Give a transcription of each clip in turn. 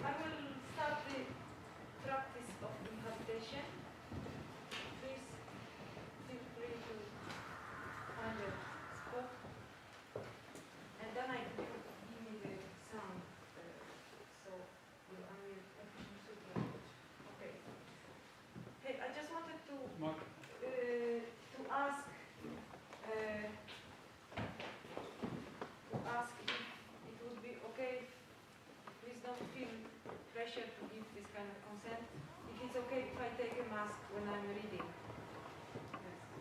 I will start the practice of inhabitation. Please feel free to find a spot. And then I give me the sound. So you will okay. Hey, I just wanted to ask if it would be okay. Please don't feel pressure to give this kind of consent. If it's okay if I take a mask when I'm reading.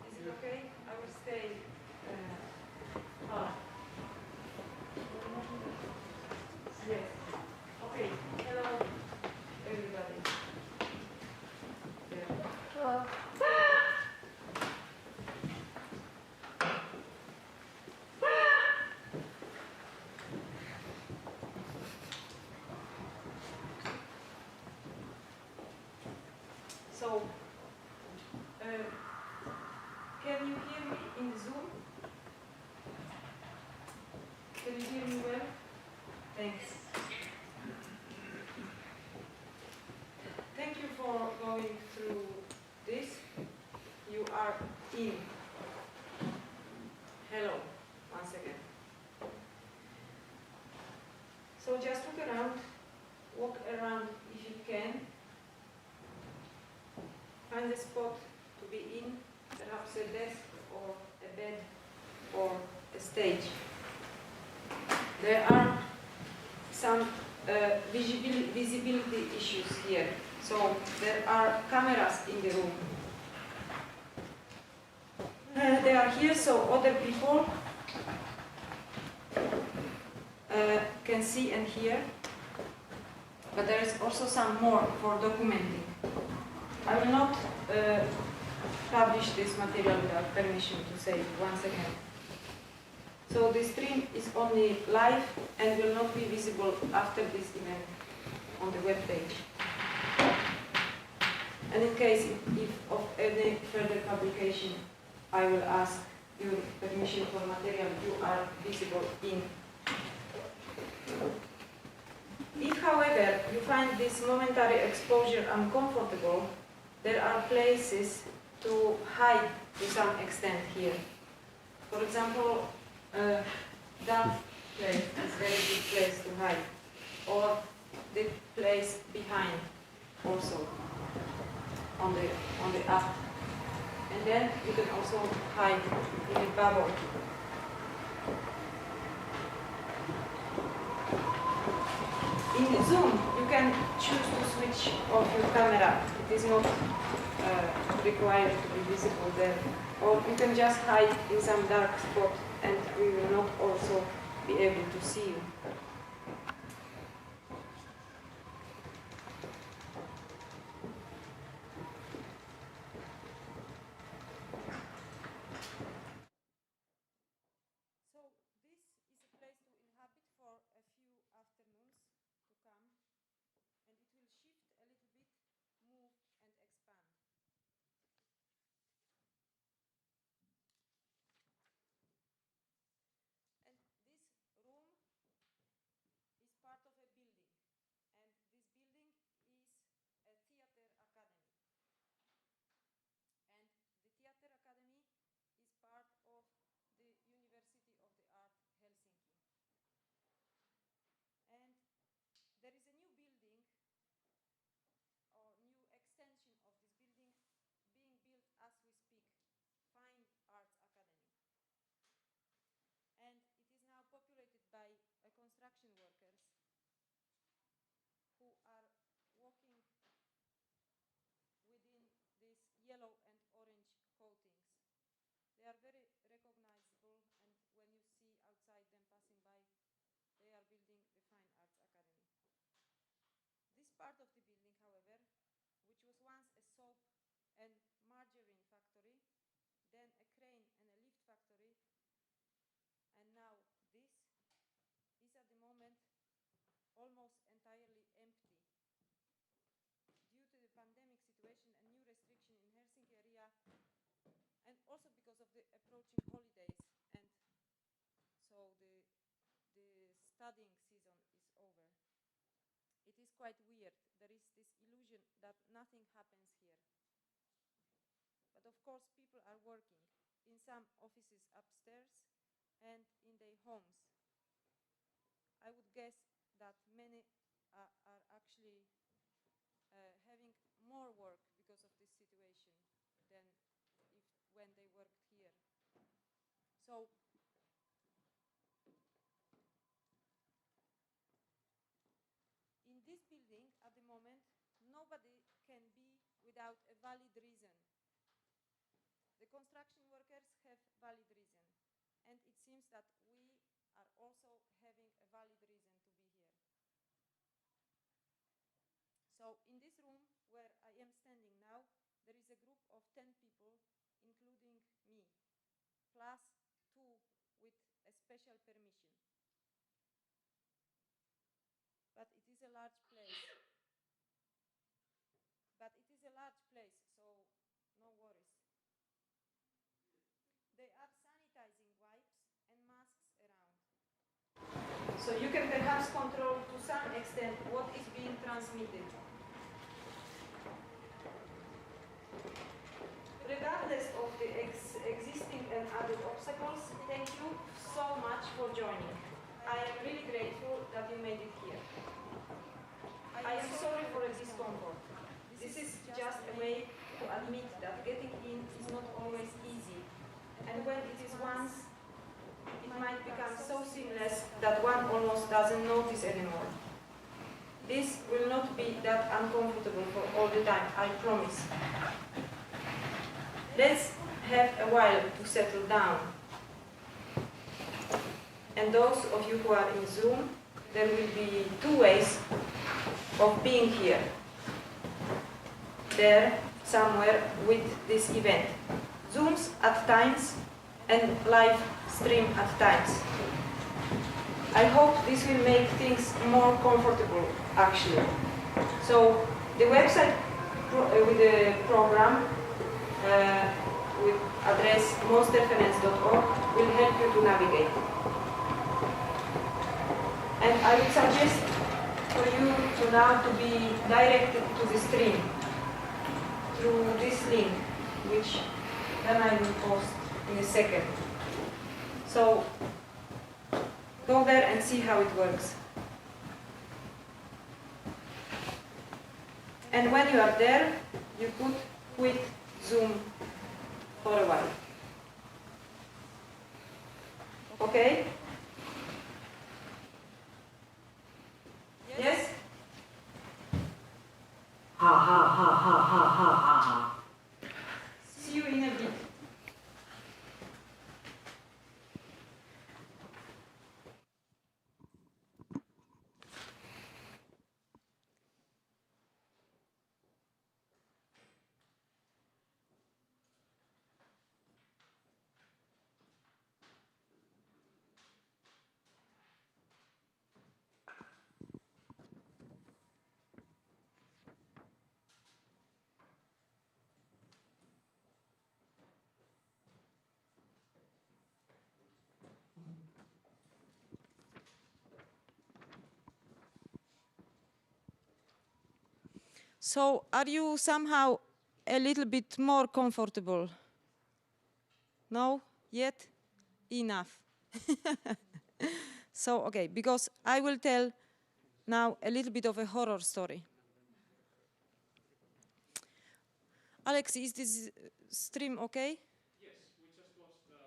Is it okay? I will stay. Yes. Okay. Hello, everybody. Hello. So, can you hear me in Zoom? Can you hear me well? Thanks. Thank you for going through this. You are in. Hello, once again. So just look around, walk around if you can. Find a spot to be in, perhaps a desk or a bed or a stage. There are some visibility issues here. So there are cameras in the room. They are here so other people can see and hear. But there is also some more for documenting. I will not publish this material without permission to say it once again. So the stream is only live and will not be visible after this event on the web page. And in case if of any further publication, I will ask your permission for material you are visible in. If, however, you find this momentary exposure uncomfortable, there are places to hide to some extent here. For example, that place is a very good place to hide, or the place behind also on the app. And then you can also hide in a bubble. In the Zoom, you can choose to switch off your camera. It is not required to be visible there. Or you can just hide in some dark spot and we will not also be able to see you. So this is a place to inhabit for a few afternoons to come, and it will shift a little bit, move and expand. And this room is part of a building, and this building is a theater academy. And the theater academy is part of the University of the Art Helsinki. And there is a new building or new extension of this building being built as we speak, Fine Arts Academy. And it is now populated by construction workers who are walking within these yellow and orange coatings. They are very recognizable, and when you see outside them passing by, they are building the Fine Arts Academy. This part of the building, however, which was once a soap and margarine factory, then a crane and a lift factory, and now this, is at the moment almost entirely empty. Due to the pandemic situation and new restriction in Helsinki area, and also because of the approaching holidays, and so the studying season is over. It is quite weird. There is this illusion that nothing happens here. But of course people are working in some offices upstairs and in their homes. I would guess that many are actually having more work because of this situation than when they worked here. So in this building at the moment, nobody can be without a valid reason. The construction workers have valid reason, and it seems that we are also having a valid reason to be here. So in this room where I am standing now, there is a group of 10 people, including me, plus 2 with a special permission. But it is a large place. So no worries. There are sanitizing wipes and masks around. So you can perhaps control to some extent what is being transmitted. Regardless of the existing and added obstacles, thank you so much for joining. I am really grateful that you made it here. I am sorry for the discomfort. This is just a way to admit that getting in is not always easy. And when it is once, it might become so seamless that one almost doesn't notice anymore. This will not be that uncomfortable for all the time, I promise. Let's have a while to settle down. And those of you who are in Zoom, there will be 2 ways of being here. There, somewhere with this event. Zooms at times and live stream at times. I hope this will make things more comfortable, actually. So the website with the program with address mONSTERFERENCE.org will help you to navigate. And I would suggest for you to now to be directed to the stream through this link, which then I will post in a second. So go there and see how it works. And when you are there, you could quit Zoom for a while. Okay? Yes? Ha ha ha ha ha ha ha ha. See you in a bit. So, are you somehow a little bit more comfortable? No? Yet? Enough. So, okay, because I will tell now a little bit of a horror story. Alex, is this stream okay? Yes, we just lost the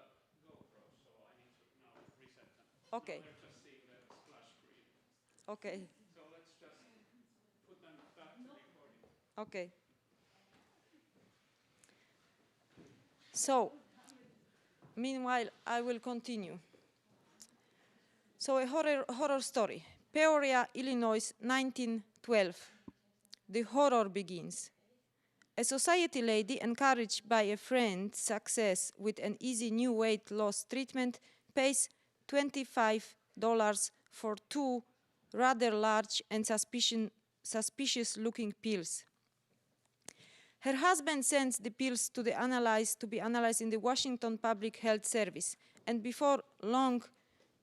GoPro, so I need to now reset them. Okay. Now they're just seeing the splash screen. Okay. So let's just put them back to recording. Okay. So, meanwhile, I will continue. So, a horror story. Peoria, Illinois, 1912. The horror begins. A society lady, encouraged by a friend's success with an easy new weight loss treatment, pays $25 for 2 rather large and suspicious-looking pills. Her husband sends the pills to be analyzed in the Washington Public Health Service, and before long,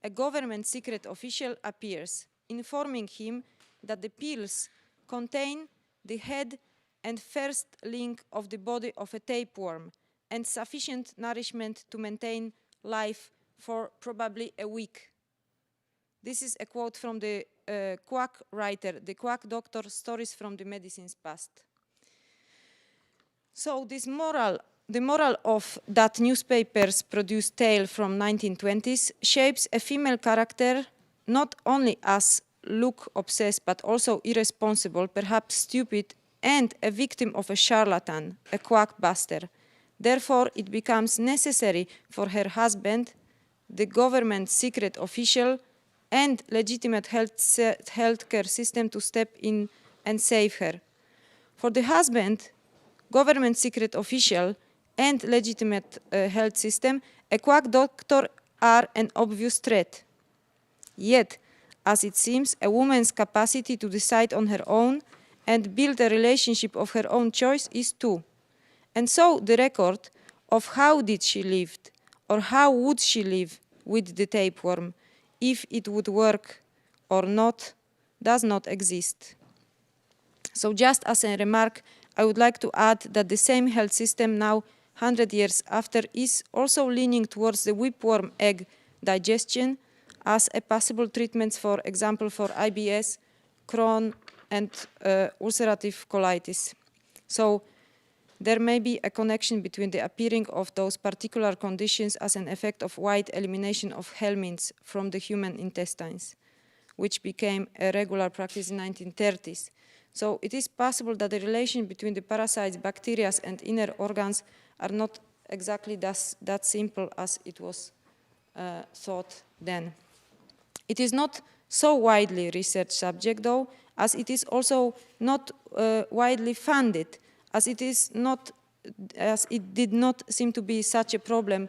a government secret official appears, informing him that the pills contain the head and first link of the body of a tapeworm and sufficient nourishment to maintain life for probably a week. This is a quote from the quack writer, the quack doctor, Stories from the Medicine's Past. So the moral of that newspaper's produced tale from 1920s shapes a female character not only as look-obsessed but also irresponsible, perhaps stupid, and a victim of a charlatan, a quackbuster. Therefore, it becomes necessary for her husband, the government secret official, and legitimate healthcare system to step in and save her. For the husband, government secret official, and legitimate health system, a quack doctor are an obvious threat. Yet, as it seems, a woman's capacity to decide on her own and build a relationship of her own choice is too. And so the record of how did she live, or how would she live with the tapeworm, if it would work or not, does not exist. So just as a remark, I would like to add that the same health system now, 100 years after, is also leaning towards the whipworm egg digestion as a possible treatment, for example, for IBS, Crohn, and ulcerative colitis. So there may be a connection between the appearing of those particular conditions as an effect of wide elimination of helminths from the human intestines, which became a regular practice in the 1930s. So it is possible that the relation between the parasites, bacteria, and inner organs are not exactly that simple as it was thought then. It is not so widely researched subject, though, as it is also not widely funded, as it did not seem to be such a problem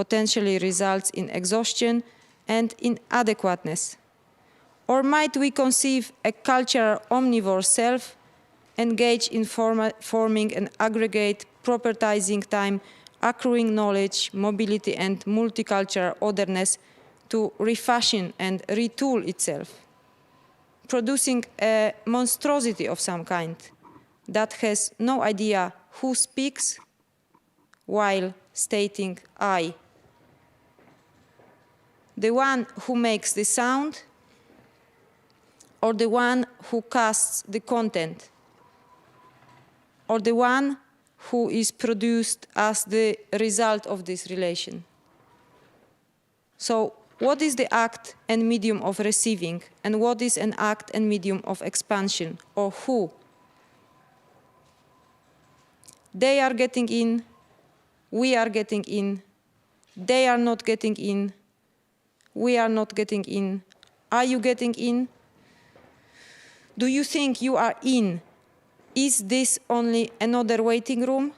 potentially results in exhaustion and inadequateness? Or might we conceive a cultural omnivore self engaged in forming an aggregate, propertizing time, accruing knowledge, mobility, and multicultural otherness to refashion and retool itself, producing a monstrosity of some kind that has no idea who speaks while stating I? The one who makes the sound or the one who casts the content, or the one who is produced as the result of this relation? So what is the act and medium of receiving, and what is an act and medium of expansion, or who? They are getting in, we are getting in, they are not getting in, we are not getting in. Are you getting in? Do you think you are in? Is this only another waiting room?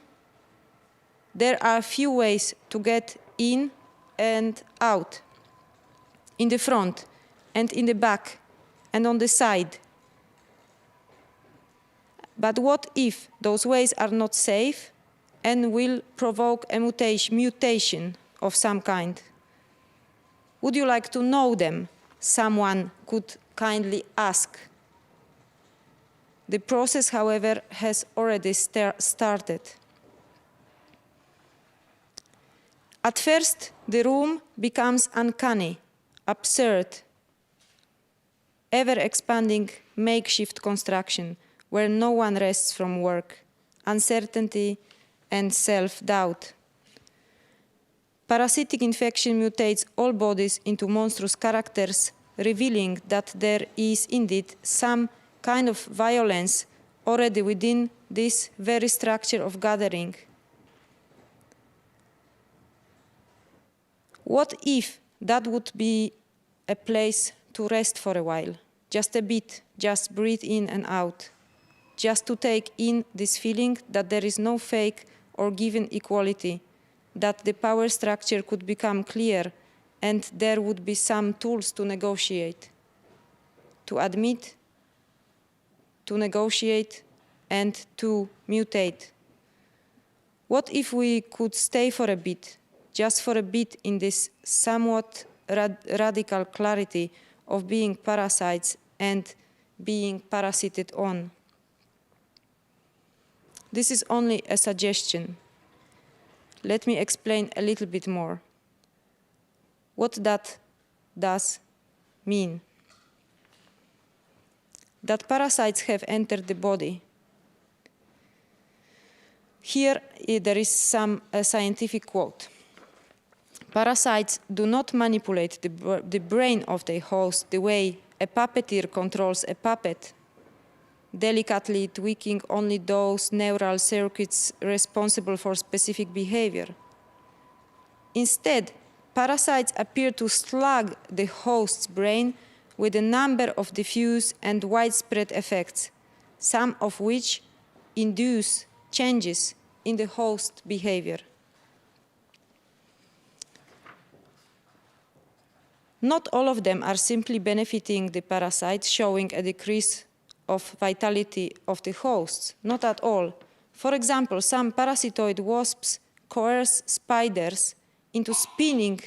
There are few ways to get in and out. In the front, and in the back, and on the side. But what if those ways are not safe and will provoke a mutation of some kind? Would you like to know them? Someone could kindly ask. The process, however, has already started. At first, the room becomes uncanny, absurd, ever-expanding makeshift construction where no one rests from work, uncertainty, and self-doubt. Parasitic infection mutates all bodies into monstrous characters, revealing that there is indeed some kind of violence already within this very structure of gathering. What if that would be a place to rest for a while, just a bit, just breathe in and out, just to take in this feeling that there is no fake or given equality, that the power structure could become clear and there would be some tools to negotiate, to admit, to negotiate, and to mutate? What if we could stay for a bit, just for a bit, in this somewhat radical clarity of being parasites and being parasited on? This is only a suggestion. Let me explain a little bit more what that does mean. That parasites have entered the body. Here there is some scientific quote. Parasites do not manipulate the brain of their host the way a puppeteer controls a puppet, delicately tweaking only those neural circuits responsible for specific behavior. Instead, parasites appear to slug the host's brain with a number of diffuse and widespread effects, some of which induce changes in the host behavior. Not all of them are simply benefiting the parasite, showing a decrease of vitality of the hosts. Not at all. For example, some parasitoid wasps coerce spiders into spinning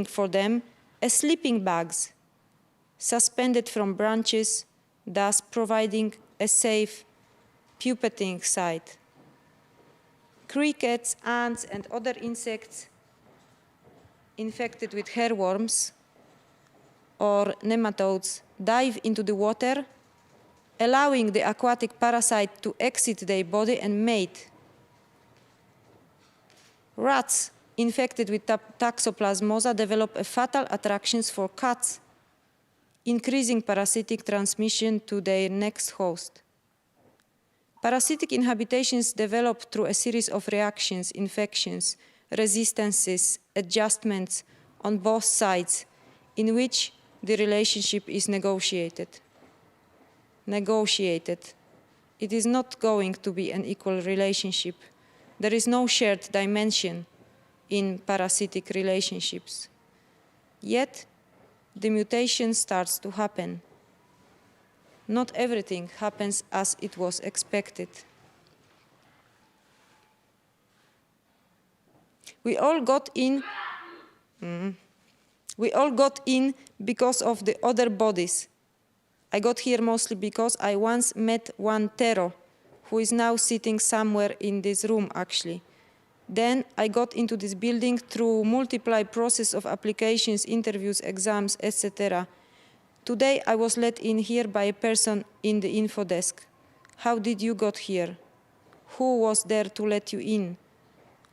for them as sleeping bags, suspended from branches, thus providing a safe pupating site. Crickets, ants, and other insects infected with hairworms or nematodes dive into the water, allowing the aquatic parasite to exit their body and mate. Rats infected with toxoplasmosa develop a fatal attractions for cats, increasing parasitic transmission to their next host. Parasitic inhabitations develop through a series of reactions, infections, resistances, adjustments on both sides, in which the relationship is negotiated. It is not going to be an equal relationship. There is no shared dimension. in parasitic relationships. Yet, the mutation starts to happen. Not everything happens as it was expected. We all got in because of the other bodies. I got here mostly because I once met one Tero, who is now sitting somewhere in this room, actually. Then I got into this building through multiple process of applications, interviews, exams, etc. Today I was let in here by a person in the info desk. How did you got here? Who was there to let you in?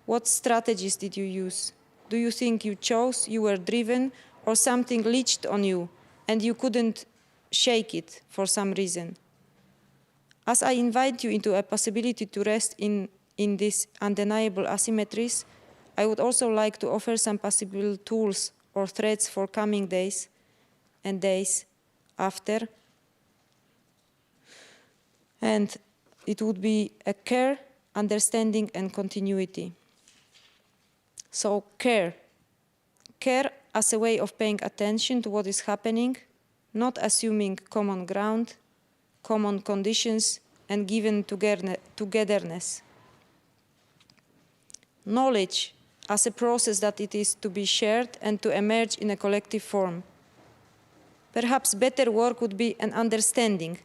What strategies did you use? Do you think you chose, you were driven, or something leached on you, and you couldn't shake it for some reason? As I invite you into a possibility to rest in these undeniable asymmetries, I would also like to offer some possible tools or threads for coming days and days after. And it would be a care, understanding, and continuity. So care. Care as a way of paying attention to what is happening, not assuming common ground, common conditions, and given togetherness. Knowledge as a process that it is to be shared and to emerge in a collective form. Perhaps better word would be an understanding.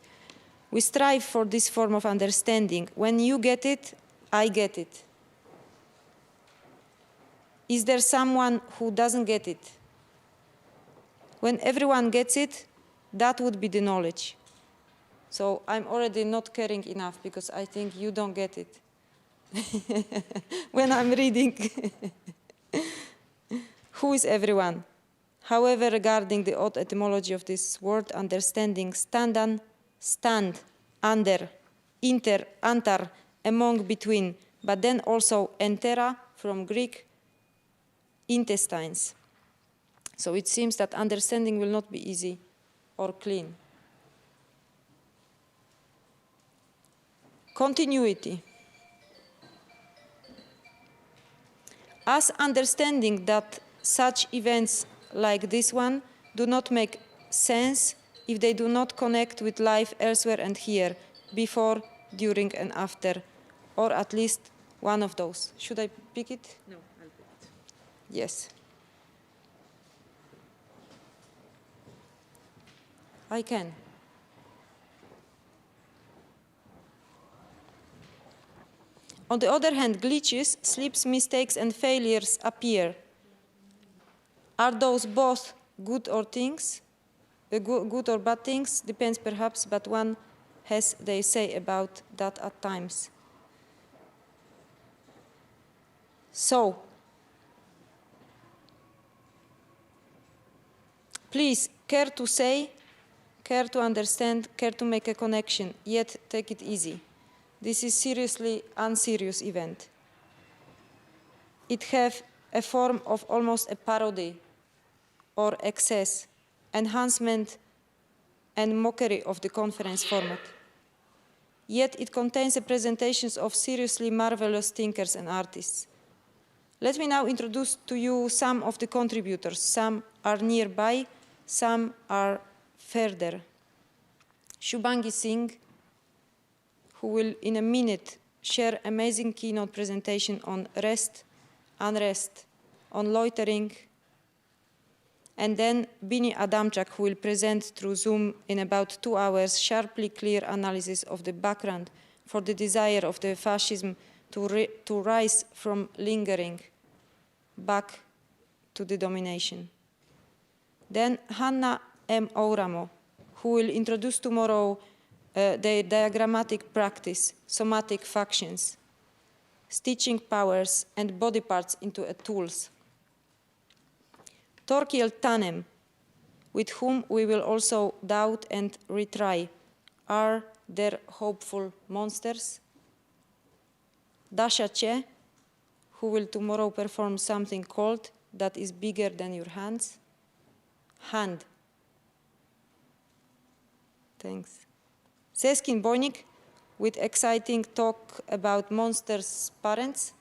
We strive for this form of understanding. When you get it, I get it. Is there someone who doesn't get it? When everyone gets it, that would be the knowledge. So I'm already not caring enough because I think you don't get it when I'm reading. Who is everyone? However, regarding the odd etymology of this word, understanding, stand, under, inter, antar, among, between, but then also entera from Greek, intestines. So it seems that understanding will not be easy or clean. Continuity. As understanding that such events like this one do not make sense if they do not connect with life elsewhere and here, before, during, and after, or at least one of those. Should I pick it? No, I'll pick it. Yes. I can. On the other hand, glitches, slips, mistakes, and failures appear. Are those both good or things? Good or bad things? Depends perhaps, but one has they say about that at times. So, please, care to say, care to understand, care to make a connection, yet take it easy. This is seriously unserious event. It have a form of almost a parody or excess, enhancement and mockery of the conference format. Yet it contains the presentations of seriously marvelous thinkers and artists. Let me now introduce to you some of the contributors. Some are nearby, some are further. Shubhangi Singh, who will in a minute share amazing keynote presentation on rest, unrest, on loitering, and then Bini Adamczak, who will present through Zoom in about 2 hours sharply clear analysis of the background for the desire of the fascism to rise from lingering back to the domination. Then Hanna M. Ouramo, who will introduce tomorrow the diagrammatic practice, somatic functions, stitching powers, and body parts into tools. Torkiel Tanem, with whom we will also doubt and retry. Are there hopeful monsters? Dasha Che, who will tomorrow perform something called that is bigger than your hands. Hand. Thanks. Seskin Bojnik, with exciting talk about monstrous parents.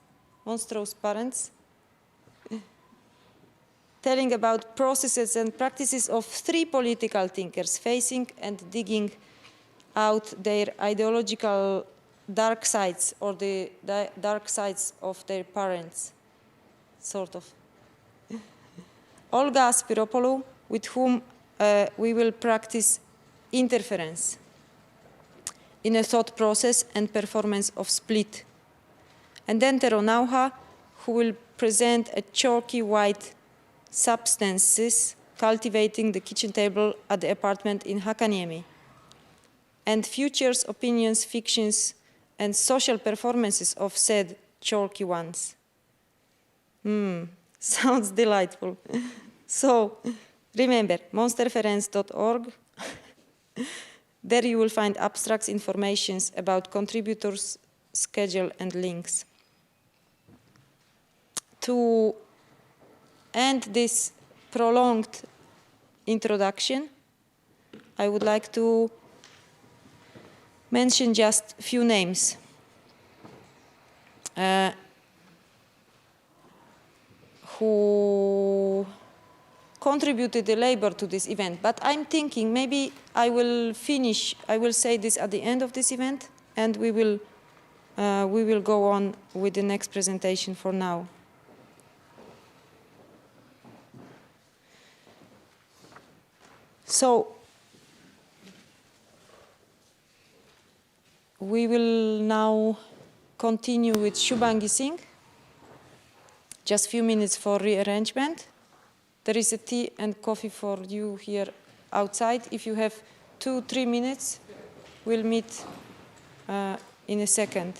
telling about processes and practices of 3 political thinkers facing and digging out their ideological dark sides, or the dark sides of their parents, sort of. Olga Spiropoulou, with whom we will practice interference in a thought process and performance of split. And then Tero Nauha, who will present a chalky white substances cultivating the kitchen table at the apartment in Hakaniemi, and futures, opinions, fictions, and social performances of said chalky ones. Sounds delightful. So, remember, monsterference.org. There you will find abstracts, informations about contributors, schedule, and links. To end this prolonged introduction, I would like to mention just a few names who contributed the labor to this event. But I'm thinking maybe I will say this at the end of this event, and we will go on with the next presentation for now. So, we will now continue with Shubhangi Singh. Just a few minutes for rearrangement. There is a tea and coffee for you here outside. If you have 2-3 minutes, we'll meet in a second.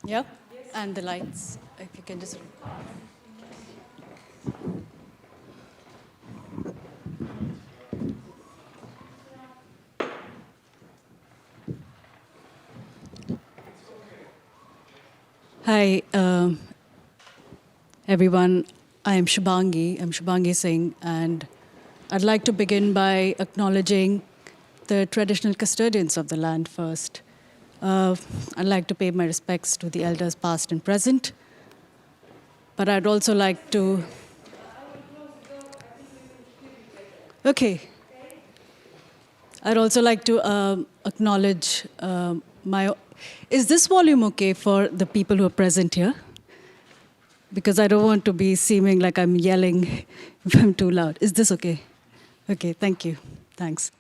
Yeah? And the lights, if you can just... Hi, everyone. I am Shubhangi. I'm Shubhangi Singh, and I'd like to begin by acknowledging the traditional custodians of the land first. I'd like to pay my respects to the elders past and present, but I'd also like to... Okay. I'd also like to acknowledge my... Is this volume okay for the people who are present here? Because I don't want to be seeming like I'm yelling if I'm too loud. Is this okay? Okay, thank you. Thanks.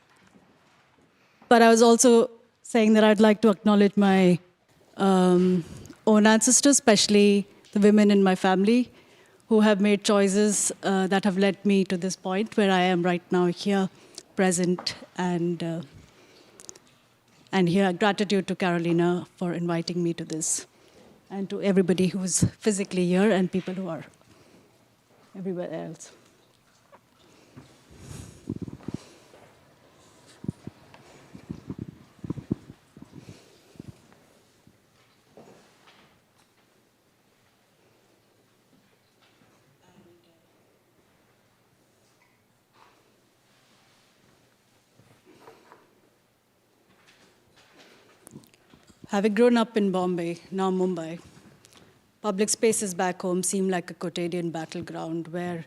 But I was also saying that I'd like to acknowledge my own ancestors, especially the women in my family who have made choices that have led me to this point where I am right now here, present, and here. Gratitude to Karolina for inviting me to this, and to everybody who's physically here and people who are everywhere else. Having grown up in Bombay, now Mumbai, public spaces back home seem like a quotidian battleground where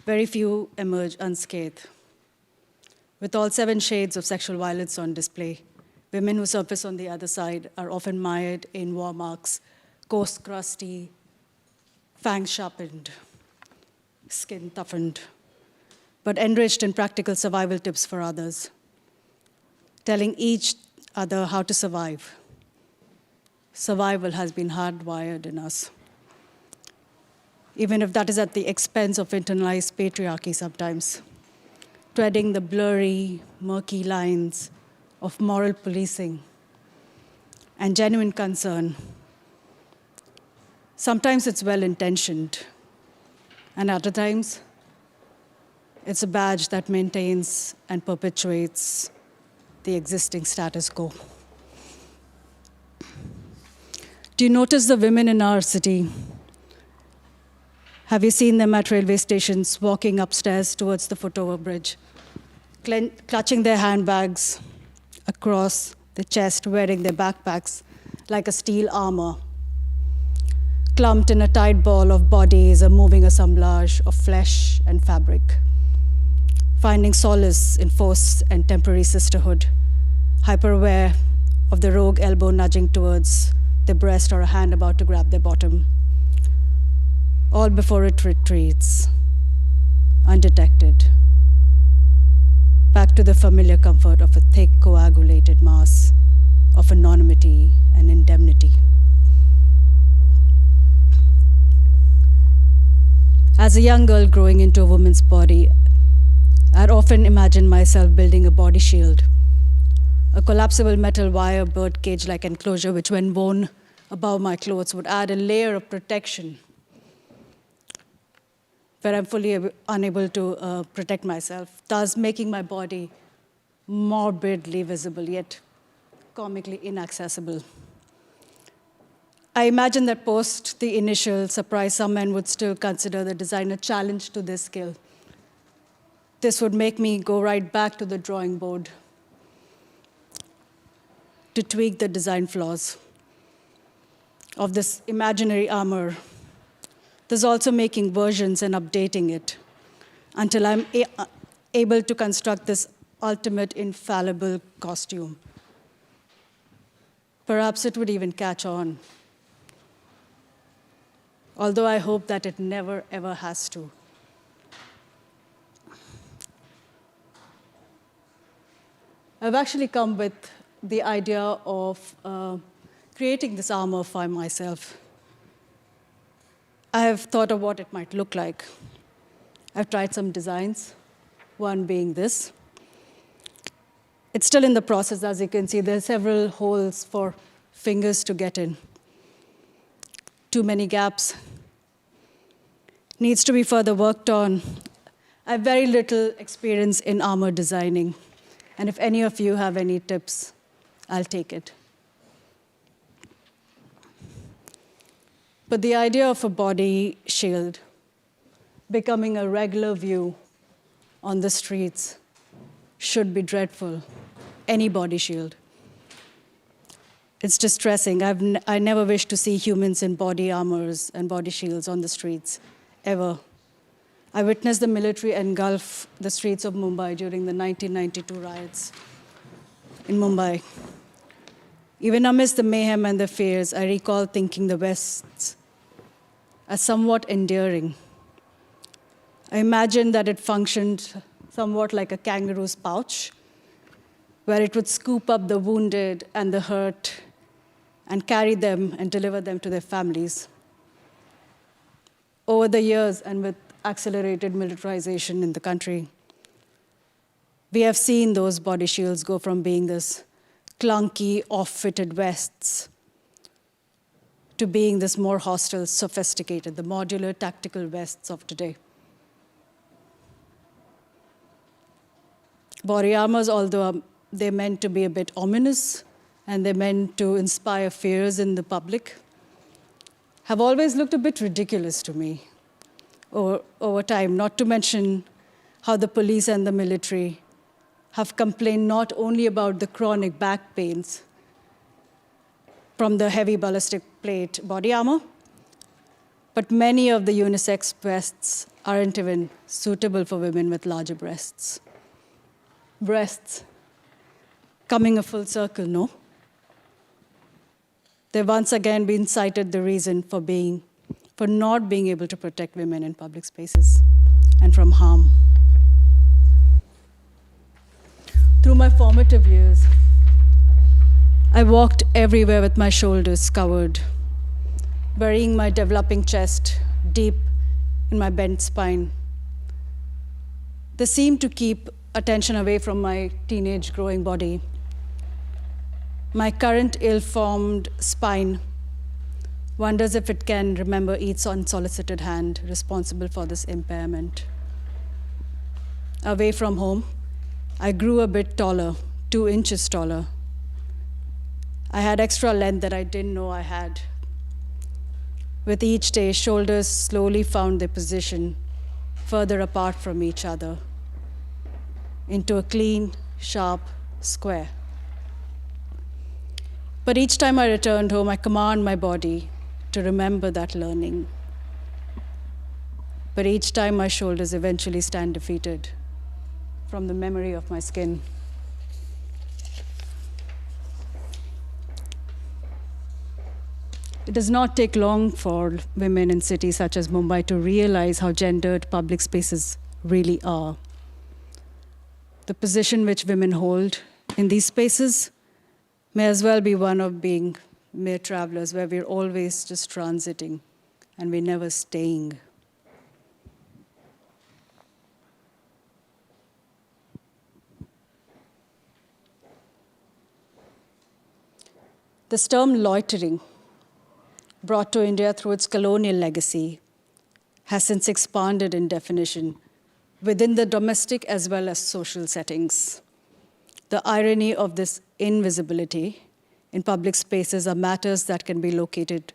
very few emerge unscathed. With all 7 shades of sexual violence on display, women who surface on the other side are often mired in war marks, coarse crusty, fangs sharpened, skin toughened, but enriched in practical survival tips for others, telling each other how to survive. Survival has been hardwired in us, even if that is at the expense of internalized patriarchy sometimes, treading the blurry, murky lines of moral policing and genuine concern. Sometimes it's well-intentioned, and other times it's a badge that maintains and perpetuates the existing status quo. Do you notice the women in our city? Have you seen them at railway stations walking upstairs towards the footover bridge, clutching their handbags across the chest, wearing their backpacks like a steel armor, clumped in a tight ball of bodies, a moving assemblage of flesh and fabric, finding solace in force and temporary sisterhood, hyper-aware of the rogue elbow nudging towards their breast or a hand about to grab their bottom, all before it retreats, undetected, back to the familiar comfort of a thick, coagulated mass of anonymity and indemnity. As a young girl growing into a woman's body, I'd often imagined myself building a body shield, a collapsible metal wire bird cage-like enclosure which, when worn above my clothes, would add a layer of protection where I'm fully unable to protect myself, thus making my body morbidly visible, yet comically inaccessible. I imagine that post the initial surprise, some men would still consider the design a challenge to their skill. This would make me go right back to the drawing board to tweak the design flaws of this imaginary armor. There's also making versions and updating it until I'm able to construct this ultimate infallible costume. Perhaps it would even catch on, although I hope that it never, ever has to. I've actually come with the idea of creating this armor for myself. I have thought of what it might look like. I've tried some designs, one being this. It's still in the process, as you can see. There are several holes for fingers to get in. too many gaps, needs to be further worked on. I have very little experience in armor designing, and if any of you have any tips, I'll take it. But the idea of a body shield becoming a regular view on the streets should be dreadful. Any body shield. It's distressing. I never wish to see humans in body armors and body shields on the streets, ever. I witnessed the military engulf the streets of Mumbai during the 1992 riots in Mumbai. Even amidst the mayhem and the fears, I recall thinking the West as somewhat endearing. I imagined that it functioned somewhat like a kangaroo's pouch, where it would scoop up the wounded and the hurt and carry them and deliver them to their families. Over the years, and with accelerated militarization in the country, we have seen those body shields go from being this clunky, off-fitted vests to being this more hostile, sophisticated, the modular tactical vests of today. Body armors, although they're meant to be a bit ominous and they're meant to inspire fears in the public, have always looked a bit ridiculous to me over time, not to mention how the police and the military have complained not only about the chronic back pains from the heavy ballistic plate body armor, but many of the unisex vests aren't even suitable for women with larger breasts. Breasts coming a full circle, no? They've once again been cited the reason for not being able to protect women in public spaces and from harm. Through my formative years, I walked everywhere with my shoulders covered, burying my developing chest deep in my bent spine. They seemed to keep attention away from my teenage growing body. My current ill-formed spine wonders if it can remember each unsolicited hand responsible for this impairment. Away from home, I grew a bit taller, 2 inches taller. I had extra length that I didn't know I had. With each day, shoulders slowly found their position further apart from each other into a clean, sharp square. But each time I returned home, I command my body to remember that learning. But each time my shoulders eventually stand defeated from the memory of my skin. It does not take long for women in cities such as Mumbai to realize how gendered public spaces really are. The position which women hold in these spaces may as well be one of being mere travelers, where we're always just transiting and we're never staying. This term loitering, brought to India through its colonial legacy, has since expanded in definition within the domestic as well as social settings. The irony of this invisibility in public spaces are matters that can be located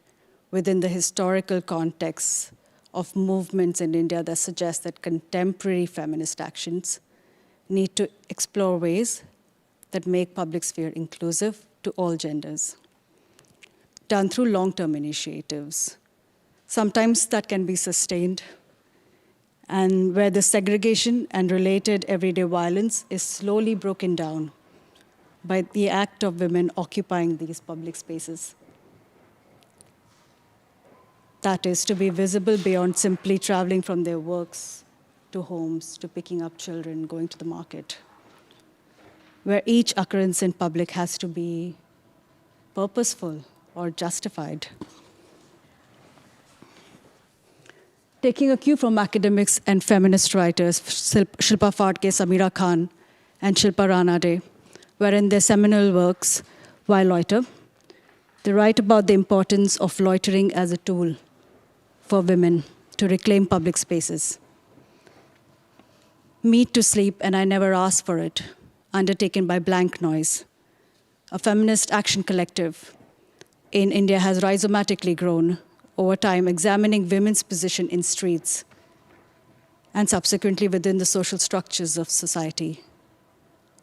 within the historical context of movements in India that suggest that contemporary feminist actions need to explore ways that make public sphere inclusive to all genders, done through long-term initiatives. Sometimes that can be sustained, and where the segregation and related everyday violence is slowly broken down by the act of women occupying these public spaces. That is, to be visible beyond simply traveling from their works to homes, to picking up children, going to the market, where each occurrence in public has to be purposeful or justified. Taking a cue from academics and feminist writers, Shilpa Phadke, Samira Khan, and Shilpa Ranade, were in their seminal works, Why Loiter?, They write about the importance of loitering as a tool for women to reclaim public spaces. Meet to Sleep and I Never Asked for It, undertaken by Blank Noise, a feminist action collective in India, has rhizomatically grown over time, examining women's position in streets and subsequently within the social structures of society.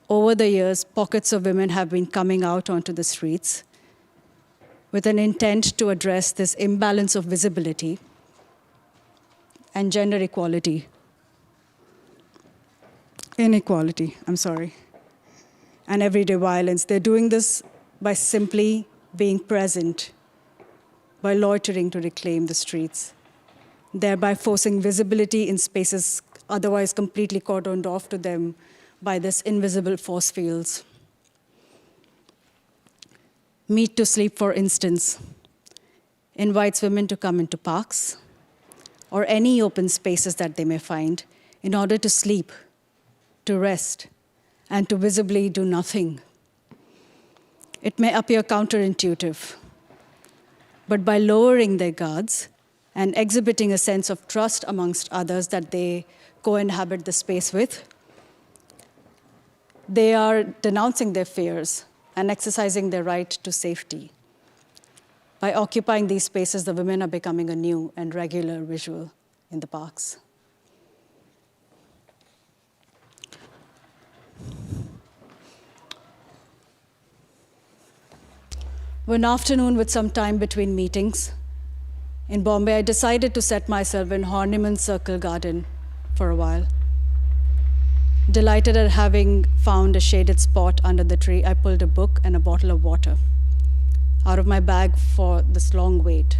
Over the years, pockets of women have been coming out onto the streets with an intent to address this imbalance of visibility and gender inequality, and everyday violence. They're doing this by simply being present, by loitering to reclaim the streets, thereby forcing visibility in spaces otherwise completely cordoned off to them by this invisible force fields. Meet to Sleep, for instance, invites women to come into parks or any open spaces that they may find in order to sleep, to rest, and to visibly do nothing. It may appear counterintuitive, but by lowering their guards and exhibiting a sense of trust amongst others that they co-inhabit the space with, they are denouncing their fears and exercising their right to safety. By occupying these spaces, the women are becoming a new and regular visual in the parks. One afternoon, with some time between meetings in Bombay, I decided to set myself in Horniman Circle Garden for a while. Delighted at having found a shaded spot under the tree, I pulled a book and a bottle of water out of my bag for this long wait.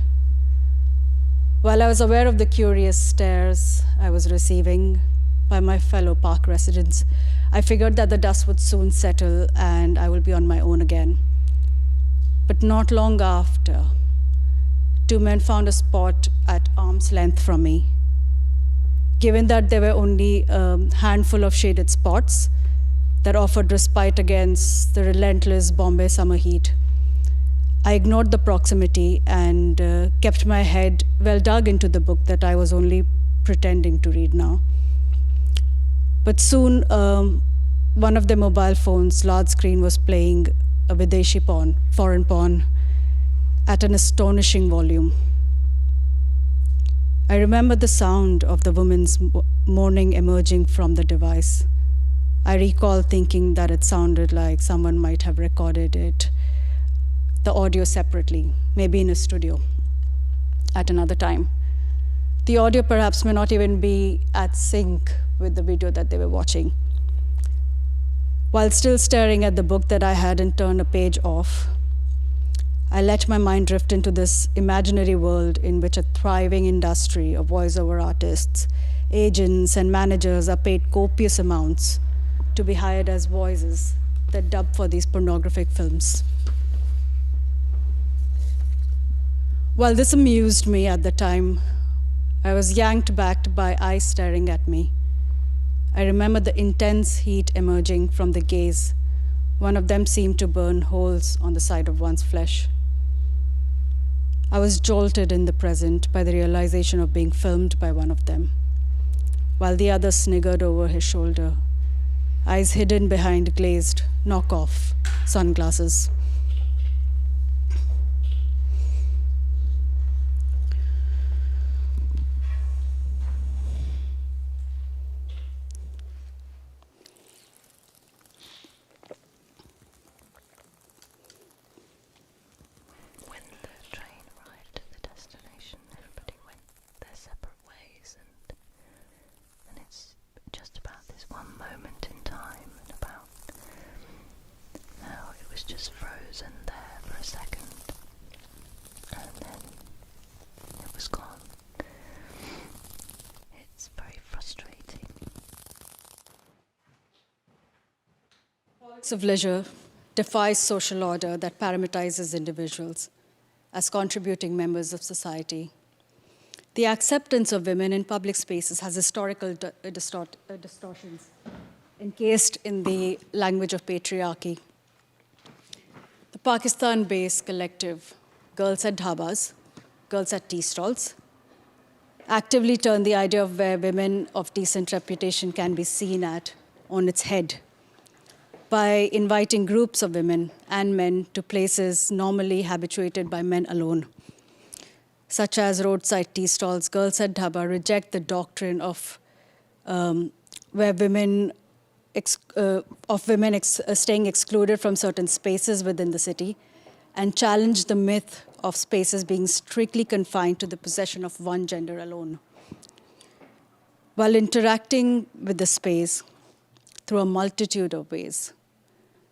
While I was aware of the curious stares I was receiving by my fellow park residents, I figured that the dust would soon settle and I will be on my own again. But not long after, two men found a spot at arm's length from me. Given that there were only a handful of shaded spots that offered respite against the relentless Bombay summer heat, I ignored the proximity and kept my head well dug into the book that I was only pretending to read now. But soon, one of their mobile phones' large screen was playing a Videshi porn, foreign porn, at an astonishing volume. I remember the sound of the woman's moaning emerging from the device. I recall thinking that it sounded like someone might have recorded the audio separately, maybe in a studio at another time. The audio perhaps may not even be at sync with the video that they were watching. While still staring at the book that I hadn't turned a page off, I let my mind drift into this imaginary world in which a thriving industry of voiceover artists, agents, and managers are paid copious amounts to be hired as voices that dub for these pornographic films. While this amused me at the time, I was yanked back by eyes staring at me. I remember the intense heat emerging from the gaze. One of them seemed to burn holes on the side of one's flesh. I was jolted in the present by the realization of being filmed by one of them, while the other sniggered over his shoulder, eyes hidden behind glazed knockoff sunglasses. Of leisure defies social order that parameterizes individuals as contributing members of society. The acceptance of women in public spaces has historical distortions encased in the language of patriarchy. The Pakistan-based collective Girls at Dhabas, Girls at Tea Stalls, actively turned the idea of where women of decent reputation can be seen at on its head by inviting groups of women and men to places normally habituated by men alone, such as roadside tea stalls. Girls at Dhaba reject the doctrine of where women staying excluded from certain spaces within the city, and challenge the myth of spaces being strictly confined to the possession of one gender alone. While interacting with the space through a multitude of ways,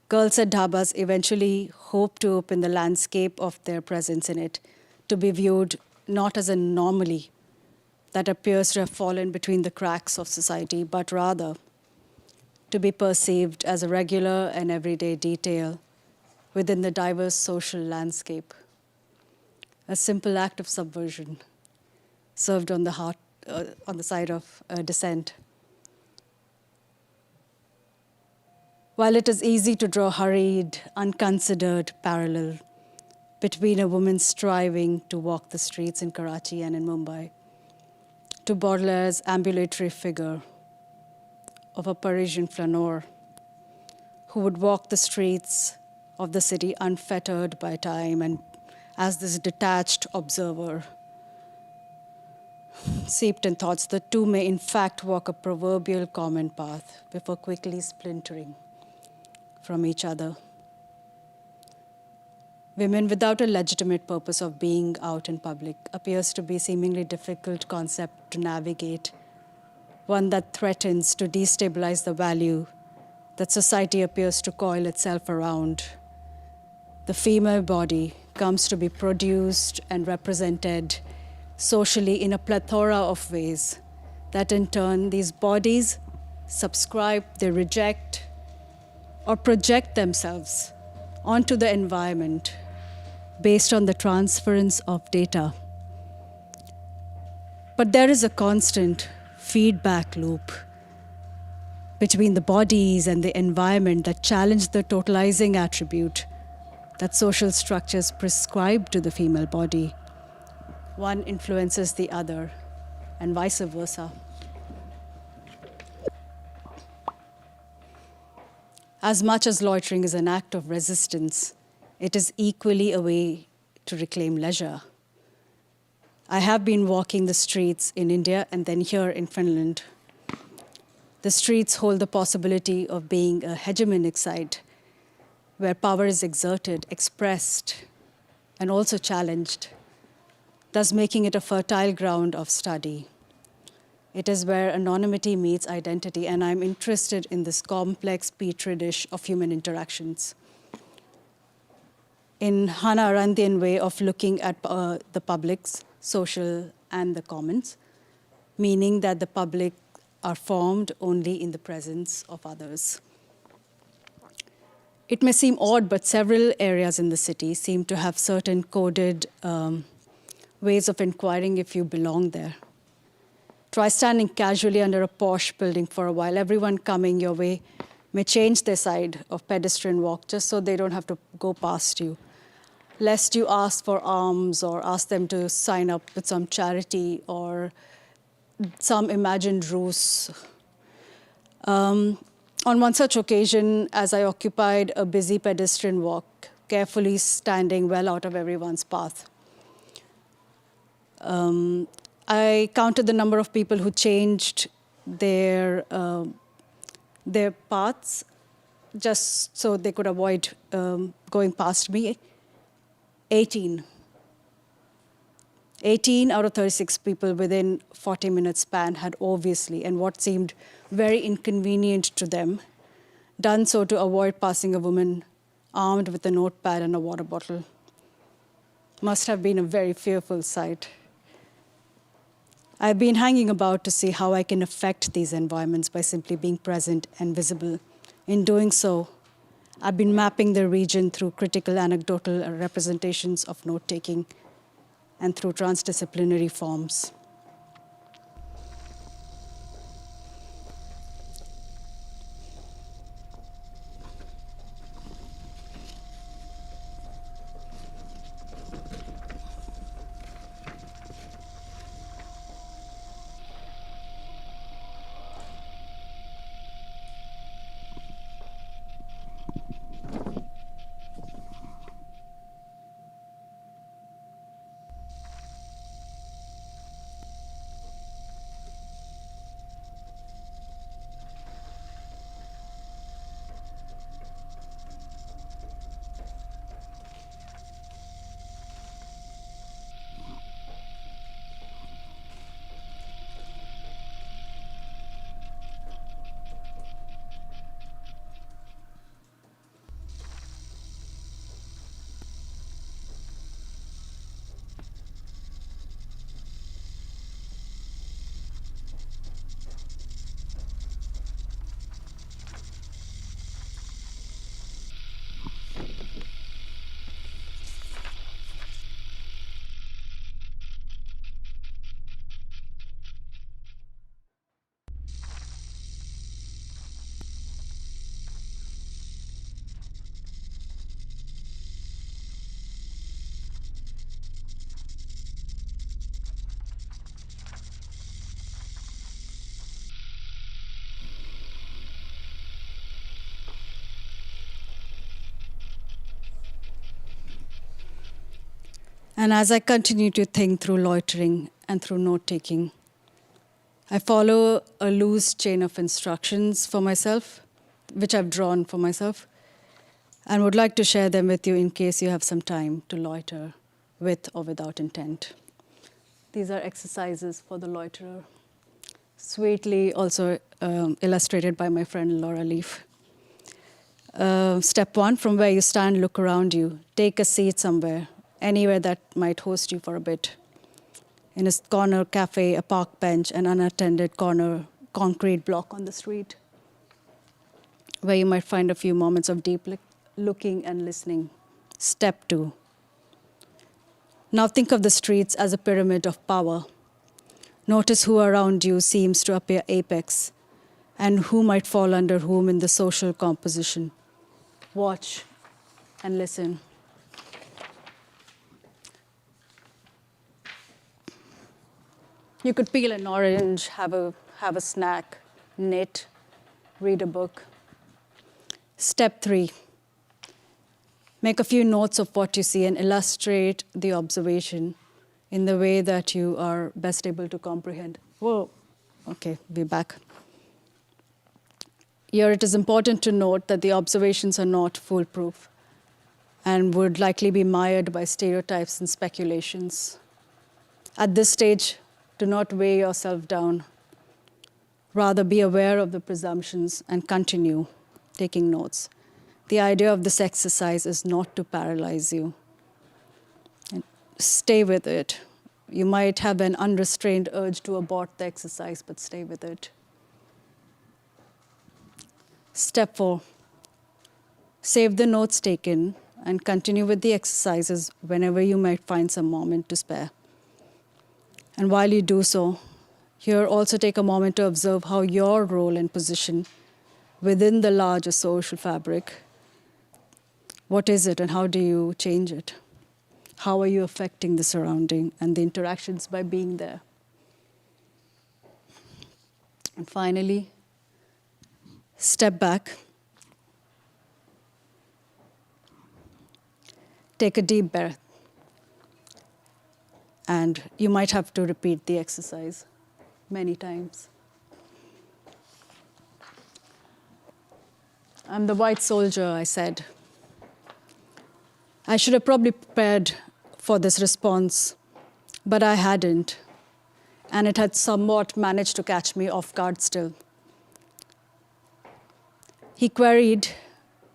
Girls at Dhabas eventually hope to open the landscape of their presence in it to be viewed not as an anomaly that appears to have fallen between the cracks of society, but rather to be perceived as a regular and everyday detail within the diverse social landscape. A simple act of subversion served on the side of dissent. While it is easy to draw hurried, unconsidered parallel between a woman striving to walk the streets in Karachi and in Mumbai to Baudelaire's ambulatory figure of a Parisian flaneur who would walk the streets of the city unfettered by time and as this detached observer, seeped in thoughts, the two may in fact walk a proverbial common path before quickly splintering from each other. Women without a legitimate purpose of being out in public appears to be a seemingly difficult concept to navigate, one that threatens to destabilize the value that society appears to coil itself around. The female body comes to be produced and represented socially in a plethora of ways that in turn these bodies subscribe, they reject, or project themselves onto the environment based on the transference of data. But there is a constant feedback loop between the bodies and the environment that challenge the totalizing attribute that social structures prescribe to the female body. One influences the other, and vice versa. As much as loitering is an act of resistance, it is equally a way to reclaim leisure. I have been walking the streets in India and then here in Finland. The streets hold the possibility of being a hegemonic site where power is exerted, expressed, and also challenged, thus making it a fertile ground of study. It is where anonymity meets identity, and I'm interested in this complex petri dish of human interactions. In Hannah Arendtian way of looking at the public's social and the commons, meaning that the public are formed only in the presence of others. It may seem odd, but several areas in the city seem to have certain coded ways of inquiring if you belong there. Try standing casually under a posh building for a while. Everyone coming your way may change their side of pedestrian walk just so they don't have to go past you, lest you ask for alms or ask them to sign up with some charity or some imagined ruse. On one such occasion, as I occupied a busy pedestrian walk, carefully standing well out of everyone's path, I counted the number of people who changed their paths just so they could avoid going past me. 18. 18 out of 36 people within 40-minute span had obviously, and what seemed very inconvenient to them, done so to avoid passing a woman armed with a notepad and a water bottle. Must have been a very fearful sight. I've been hanging about to see how I can affect these environments by simply being present and visible. In doing so, I've been mapping the region through critical anecdotal representations of note-taking and through transdisciplinary forms. And as I continue to think through loitering and through note-taking, I follow a loose chain of instructions for myself, which I've drawn for myself, and would like to share them with you in case you have some time to loiter with or without intent. These are exercises for the loiterer, sweetly also illustrated by my friend Laura Leaf. Step 1, from where you stand, look around you. Take a seat somewhere, anywhere that might host you for a bit. In a corner cafe, a park bench, an unattended corner concrete block on the street, where you might find a few moments of deep looking and listening. Step 2. Now think of the streets as a pyramid of power. Notice who around you seems to appear apex, and who might fall under whom in the social composition. Watch and listen. You could peel an orange, have a snack, knit, read a book. Step 3. Make a few notes of what you see and illustrate the observation in the way that you are best able to comprehend. Whoa, okay, we're back. Here it is important to note that the observations are not foolproof and would likely be mired by stereotypes and speculations. At this stage, do not weigh yourself down. Rather, be aware of the presumptions and continue taking notes. The idea of this exercise is not to paralyze you. And stay with it. You might have an unrestrained urge to abort the exercise, but stay with it. Step 4. Save the notes taken and continue with the exercises whenever you might find some moment to spare. And while you do so, here also take a moment to observe how your role and position within the larger social fabric, what is it and how do you change it? How are you affecting the surrounding and the interactions by being there? And finally, step back. Take a deep breath. And you might have to repeat the exercise many times. I'm the white soldier, I said. I should have probably prepared for this response, but I hadn't. And it had somewhat managed to catch me off guard still. He queried,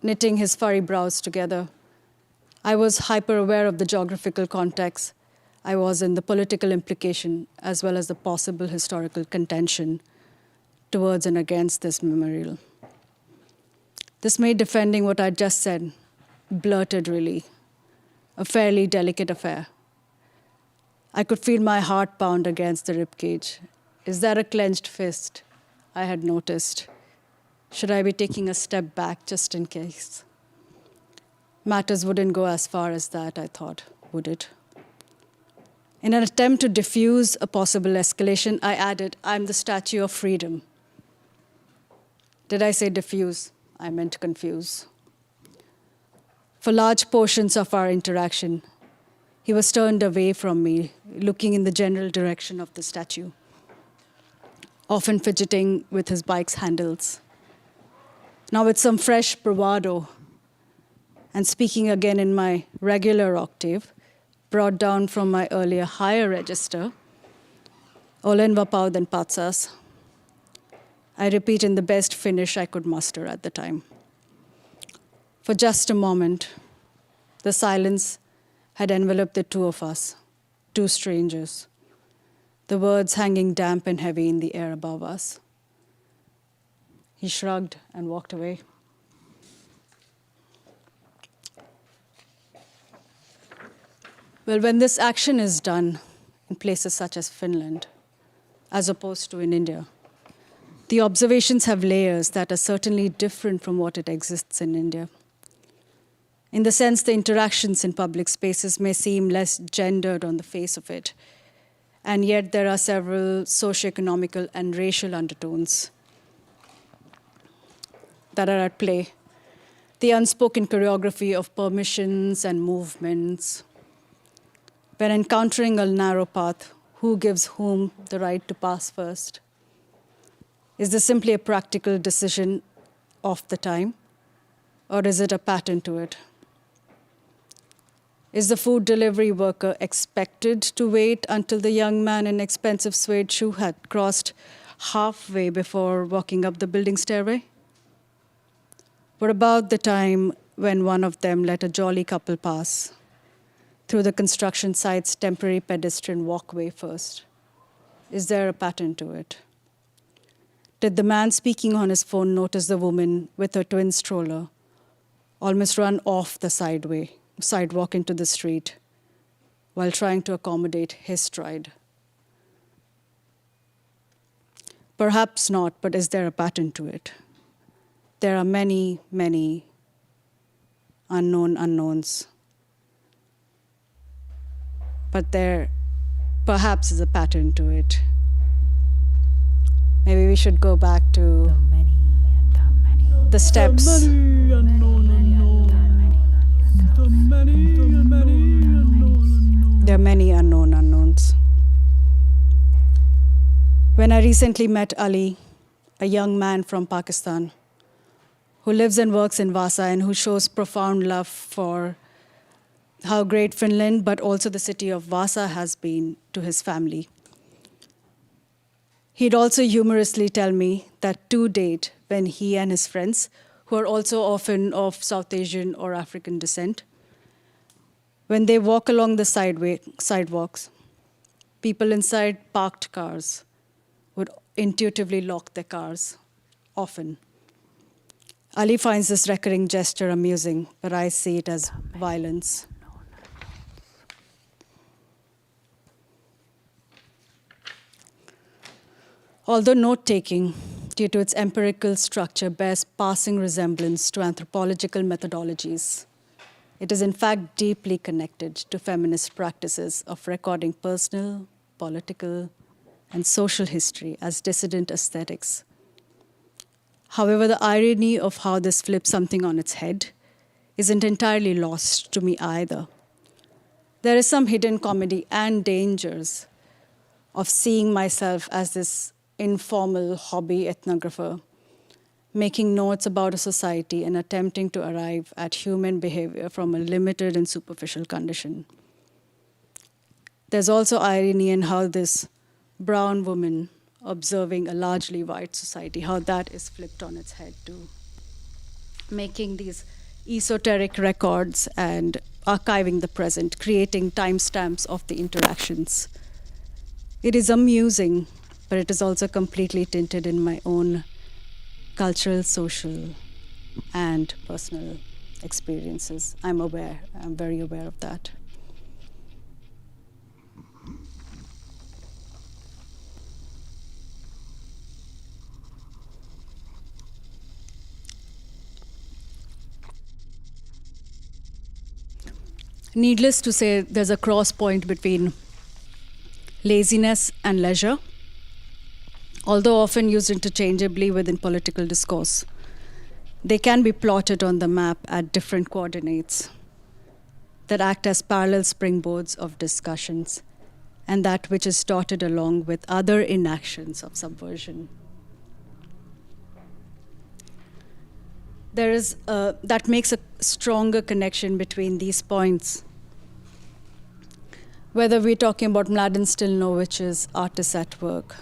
knitting his furry brows together. I was hyper-aware of the geographical context I was in, the political implication, as well as the possible historical contention towards and against this memorial. This made defending what I'd just said blurted, really, a fairly delicate affair. I could feel my heart pound against the ribcage. Is that a clenched fist? I had noticed. Should I be taking a step back just in case? Matters wouldn't go as far as that, I thought, would it? In an attempt to diffuse a possible escalation, I added, I'm the Statue of Freedom. Did I say diffuse? I meant confuse. For large portions of our interaction, he was turned away from me, looking in the general direction of the statue, often fidgeting with his bike's handles. Now with some fresh bravado, and speaking again in my regular octave, brought down from my earlier higher register, Olen vapau den patsas, I repeat in the best Finnish I could muster at the time. For just a moment, the silence had enveloped the two of us, two strangers, the words hanging damp and heavy in the air above us. He shrugged and walked away. Well, when this action is done in places such as Finland, as opposed to in India, the observations have layers that are certainly different from what it exists in India. In the sense, the interactions in public spaces may seem less gendered on the face of it, and yet there are several socioeconomical and racial undertones that are at play. The unspoken choreography of permissions and movements, When encountering a narrow path, who gives whom the right to pass first? Is this simply a practical decision of the time, or is it a pattern to it? Is the food delivery worker expected to wait until the young man in expensive suede shoe had crossed halfway before walking up the building stairway? What about the time when one of them let a jolly couple pass through the construction site's temporary pedestrian walkway first? Is there a pattern to it? Did the man speaking on his phone notice the woman with her twin stroller almost run off the sidewalk into the street while trying to accommodate his stride? Perhaps not, but is there a pattern to it? There are many, many unknown unknowns. But there perhaps is a pattern to it. Maybe we should go back to the steps. There are many unknown unknowns. When I recently met Ali, a young man from Pakistan, who lives and works in Vasa and who shows profound love for how great Finland, but also the city of Vasa has been to his family. He'd also humorously tell me that to date, when he and his friends, who are also often of South Asian or African descent, when they walk along the sidewalks, people inside parked cars would intuitively lock their cars, often. Ali finds this recurring gesture amusing, but I see it as violence. Although note-taking, due to its empirical structure, bears passing resemblance to anthropological methodologies, it is in fact deeply connected to feminist practices of recording personal, political, and social history as dissident aesthetics. However, the irony of how this flips something on its head isn't entirely lost to me either. There is some hidden comedy and dangers of seeing myself as this informal hobby ethnographer, making notes about a society and attempting to arrive at human behavior from a limited and superficial condition. There's also irony in how this brown woman observing a largely white society, how that is flipped on its head too. Making these esoteric records and archiving the present, creating timestamps of the interactions. It is amusing, but it is also completely tinted in my own cultural, social, and personal experiences. I'm very aware of that. Needless to say, there's a cross point between laziness and leisure, although often used interchangeably within political discourse. They can be plotted on the map at different coordinates that act as parallel springboards of discussions, and that which is dotted along with other inactions of subversion. That makes a stronger connection between these points. Whether we're talking about Mladen Stilnović's Artists at Work,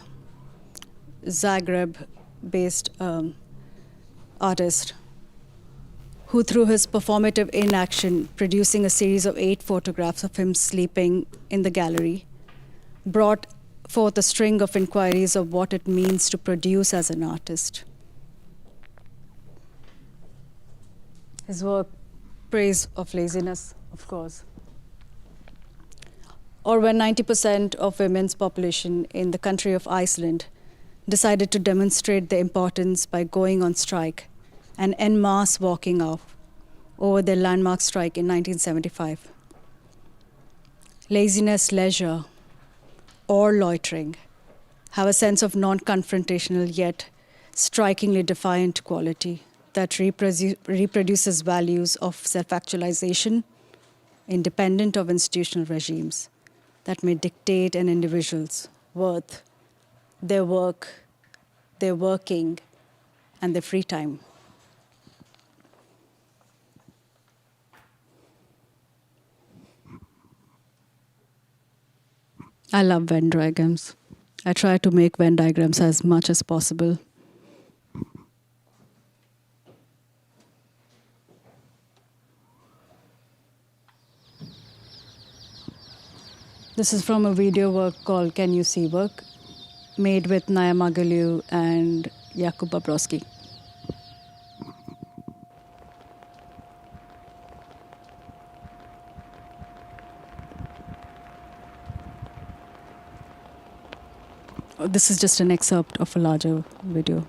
Zagreb-based artist, who through his performative inaction, producing a series of 8 photographs of him sleeping in the gallery, brought forth a string of inquiries of what it means to produce as an artist. His work, praise of laziness, of course. Or when 90% of women's population in the country of Iceland decided to demonstrate their importance by going on strike and en masse walking off over their landmark strike in 1975. Laziness, leisure, or loitering have a sense of non-confrontational yet strikingly defiant quality that reproduces values of self-actualization independent of institutional regimes, that may dictate an individual's worth, their work, their working, and their free time. I love Venn diagrams. I try to make Venn diagrams as much as possible. This is from a video work called Can You See Work, made with Nääää and Jakub Bobrovsky. This is just an excerpt of a larger video.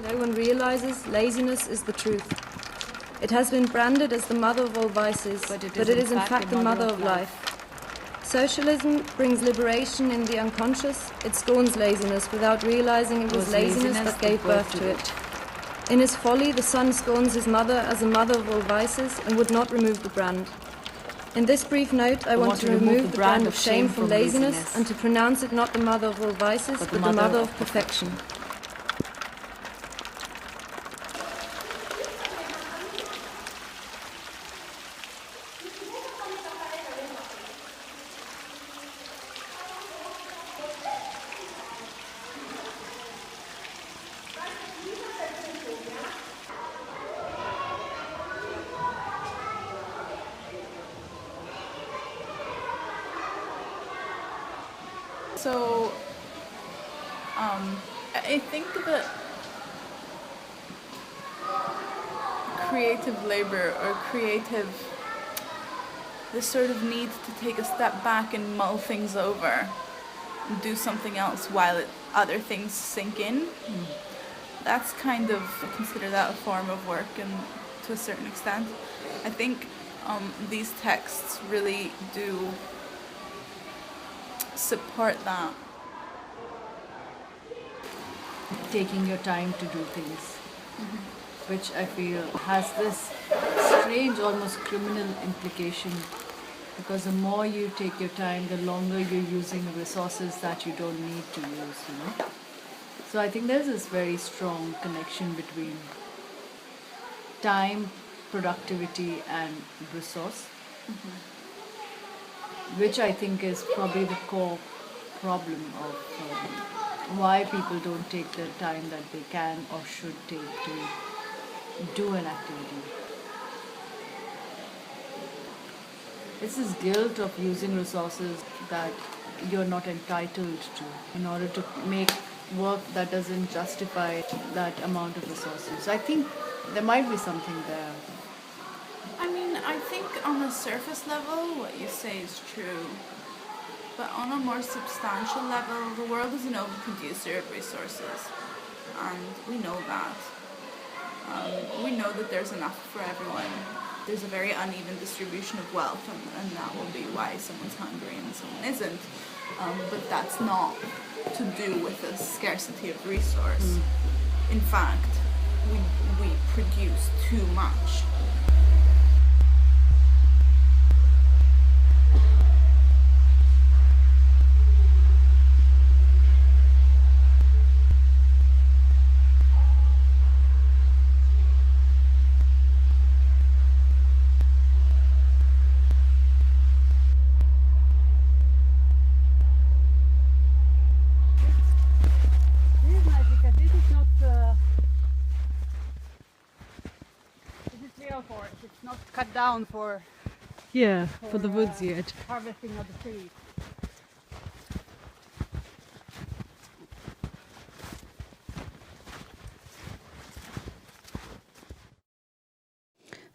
No one realizes laziness is the truth. It has been branded as the mother of all vices, but it is in fact the mother of life. Socialism brings liberation in the unconscious. It scorns laziness without realizing it was laziness that gave birth to it. In his folly, the son scorns his mother as the mother of all vices and would not remove the brand. In this brief note, I want to remove the brand of shame from laziness and to pronounce it not the mother of all vices, but the mother of perfection. So, I think that creative labor or this sort of need to take a step back and mull things over and do something else while other things sink in. That's kind of, I consider that a form of work, and to a certain extent. I think these texts really do support that. Taking your time to do things, which I feel has this strange, almost criminal implication, because the more you take your time, the longer you're using resources that you don't need to use, you know. So I think there's this very strong connection between time, productivity, and resource, which I think is probably the core problem of why people don't take the time that they can or should take to do an activity. It's this guilt of using resources that you're not entitled to in order to make work that doesn't justify that amount of resources. I think there might be something there. I mean, I think on a surface level, what you say is true. But on a more substantial level, the world is an overproducer of resources. And we know that. We know that there's enough for everyone. There's a very uneven distribution of wealth, and that will be why someone's hungry and someone isn't. But that's not to do with a scarcity of resource. In fact, we produce too much. It's not cut down for the woods yet. harvesting of the trees.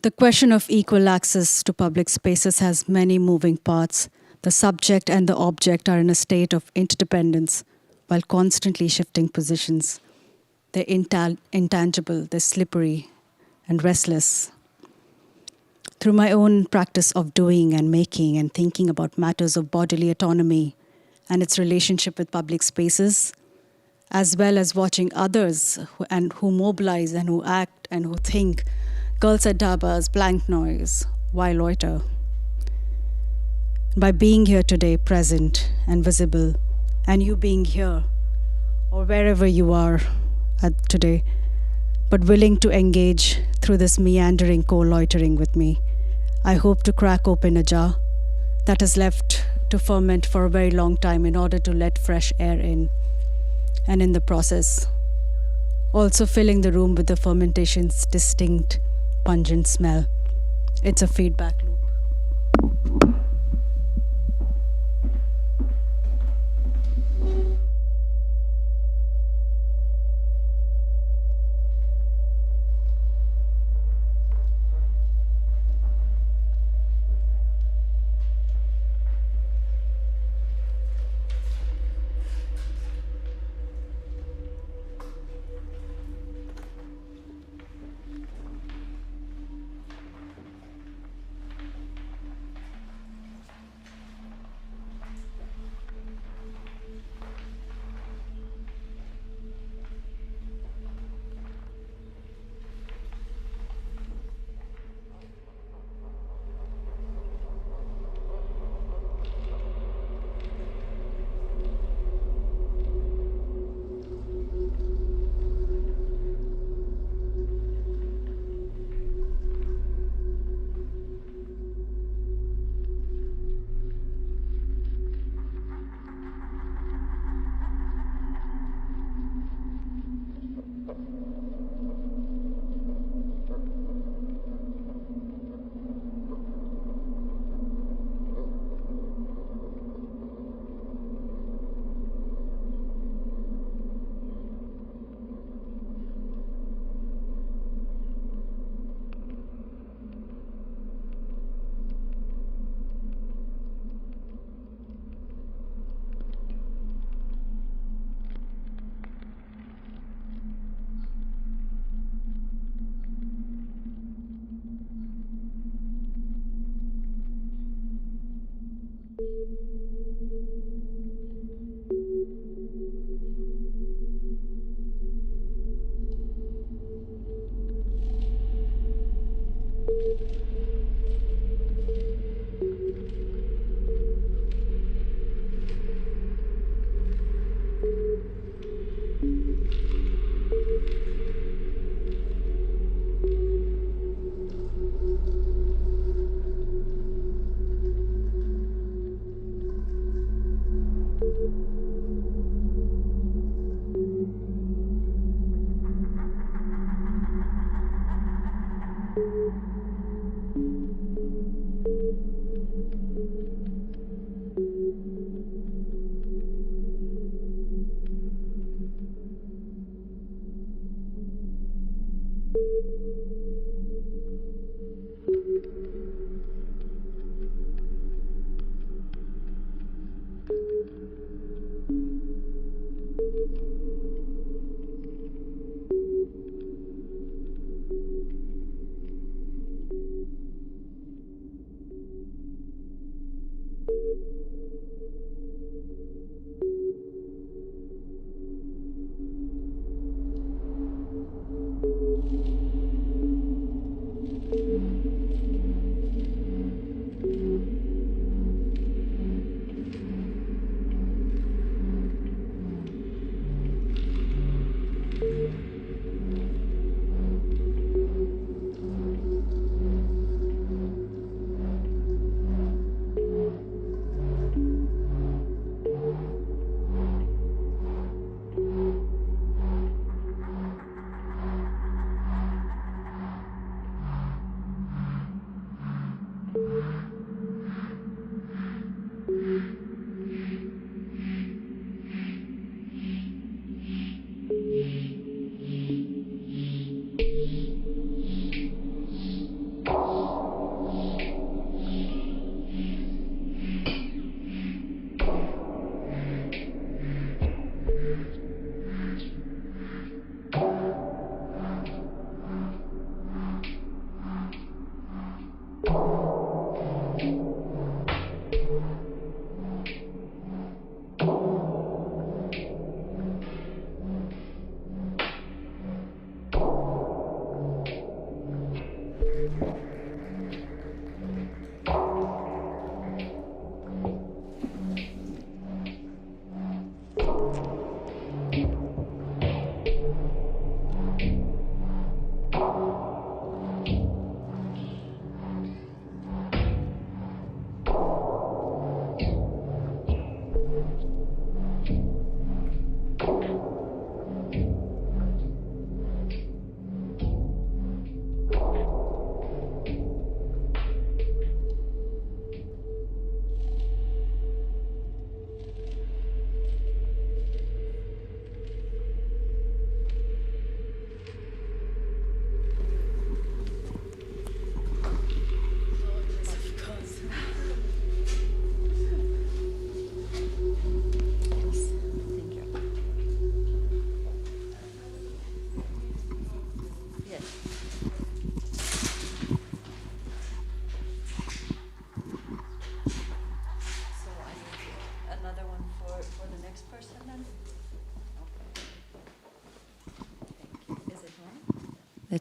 The question of equal access to public spaces has many moving parts. The subject and the object are in a state of interdependence while constantly shifting positions. They're intangible, they're slippery and restless. Through my own practice of doing and making and thinking about matters of bodily autonomy and its relationship with public spaces, as well as watching others who mobilize and who act and who think Girls at dhabas, blank noise. Why loiter? By being here today, present and visible, and you being here, or wherever you are today, but willing to engage through this meandering co-loitering with me, I hope to crack open a jar that is left to ferment for a very long time in order to let fresh air in, and in the process, also filling the room with the fermentation's distinct, pungent smell. It's a feedback loop.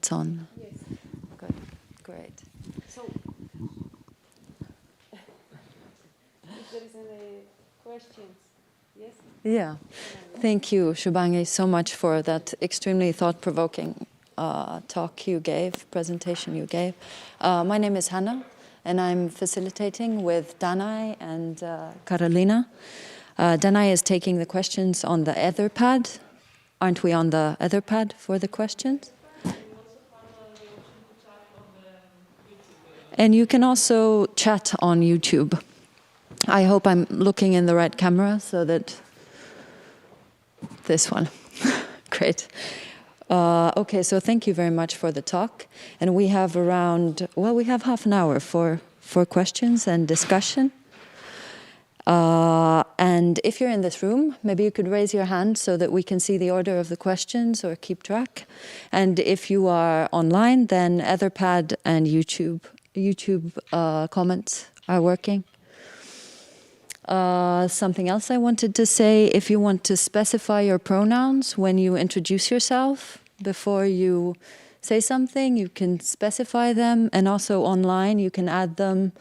it's on. Yes. Good. Great. So, if there is any questions, yes? Yeah. Thank you, Shubhangi, so much for that extremely thought-provoking talk you gave, presentation you gave. My name is Hannah, and I'm facilitating with Nääää and Karolina. Nääää is taking the questions on the Etherpad. Aren't we on the Etherpad for the questions? And you can also chat on YouTube. I hope I'm looking in the right camera so that this one. Great. Okay, so thank you very much for the talk. And we have around, well, we have half an hour for questions and discussion. And if you're in this room, maybe you could raise your hand so that we can see the order of the questions or keep track. And if you are online, then Etherpad and YouTube comments are working. Something else I wanted to say, if you want to specify your pronouns when you introduce yourself before you say something, you can specify them. And also online, you can add them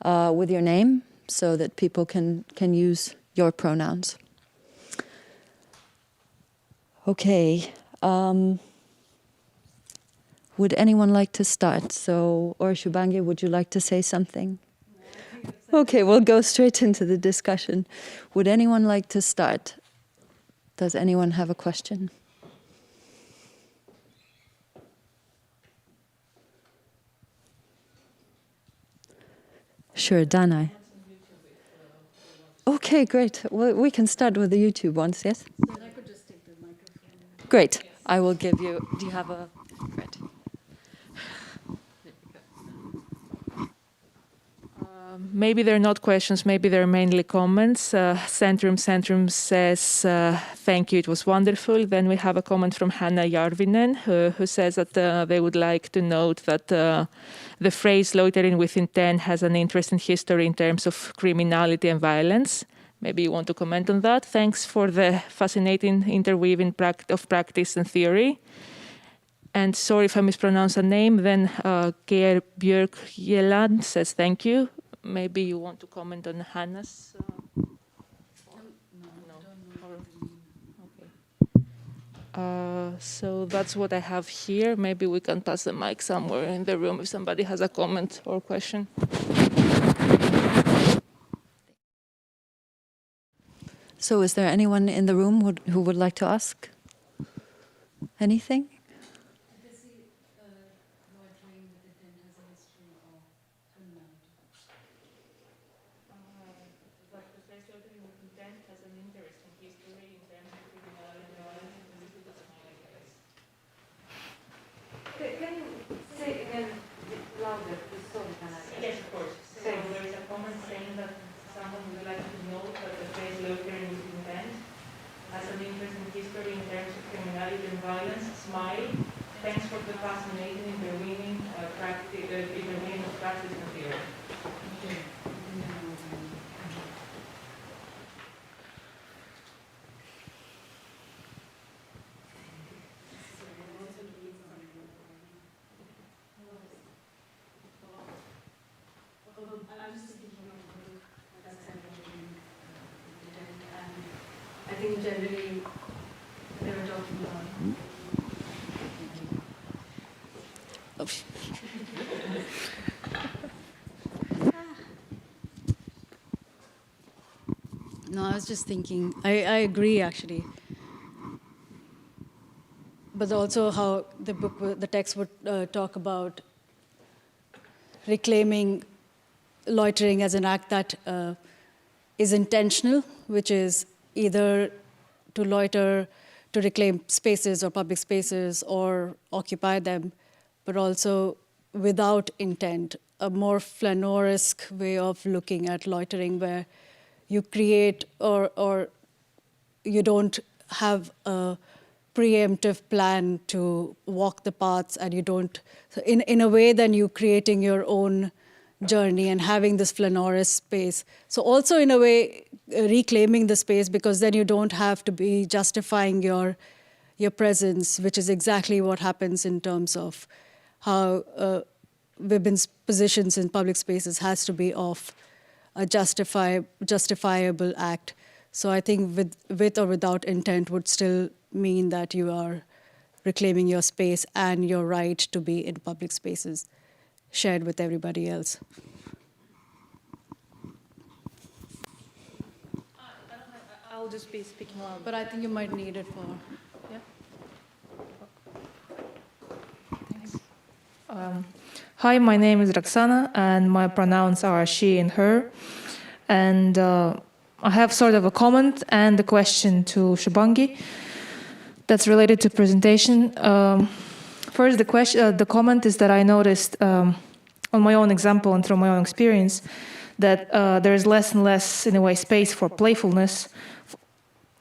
with your name so that people can use your pronouns. Okay. Would anyone like to start? So, or Shubhangi, would you like to say something? Okay, we'll go straight into the discussion. Would anyone like to start? Does anyone have a question? Sure, Nääää. Okay, great. Well, we can start with the YouTube ones, yes? Then I could just take the microphone. Great. I will give you, do you have a, great. Maybe they're not questions, maybe they're mainly comments. Centrum says, thank you, it was wonderful. Then we have a comment from Hanna Järvinen, who says that they would like to note that the phrase loitering with intent has an interesting history in terms of criminality and violence. Maybe you want to comment on that. Thanks for the fascinating interweaving of practice and theory. And sorry if I mispronounce a name, then Geir Björkjeland says thank you. Maybe you want to comment on Hannah's? Okay. So that's what I have here. Maybe we can pass the mic somewhere in the room if somebody has a comment or question. So is there anyone in the room who would like to ask anything? Can you say again louder, please? Sorry, can I? Yes, of course. So there is a comment saying that someone would like to note that the phrase loitering with intent has an interesting history in terms of criminality and violence. Smile. Thanks for the fascinating interweaving of practice and theory. I think generally they were talking about. No, I was just thinking, I agree actually. But also how the text would talk about reclaiming loitering as an act that is intentional, which is either to loiter, to reclaim spaces or public spaces or occupy them, but also without intent, a more flaneuresque way of looking at loitering where you create or you don't have a preemptive plan to walk the paths, and you don't, in a way then you're creating your own journey and having this flaneurous space. So also in a way reclaiming the space, because then you don't have to be justifying your your presence, which is exactly what happens in terms of how women's positions in public spaces has to be of a justifiable act. So I think with or without intent would still mean that you are reclaiming your space and your right to be in public spaces shared with everybody else. I'll just be speaking loud. But I think you might need it for... Yeah. Thanks. Hi, my name is Roxana, and my pronouns are she and her. And I have sort of a comment and a question to Shubhangi that's related to presentation. First, the comment is that I noticed on my own example and through my own experience that there is less and less, in a way, space for playfulness,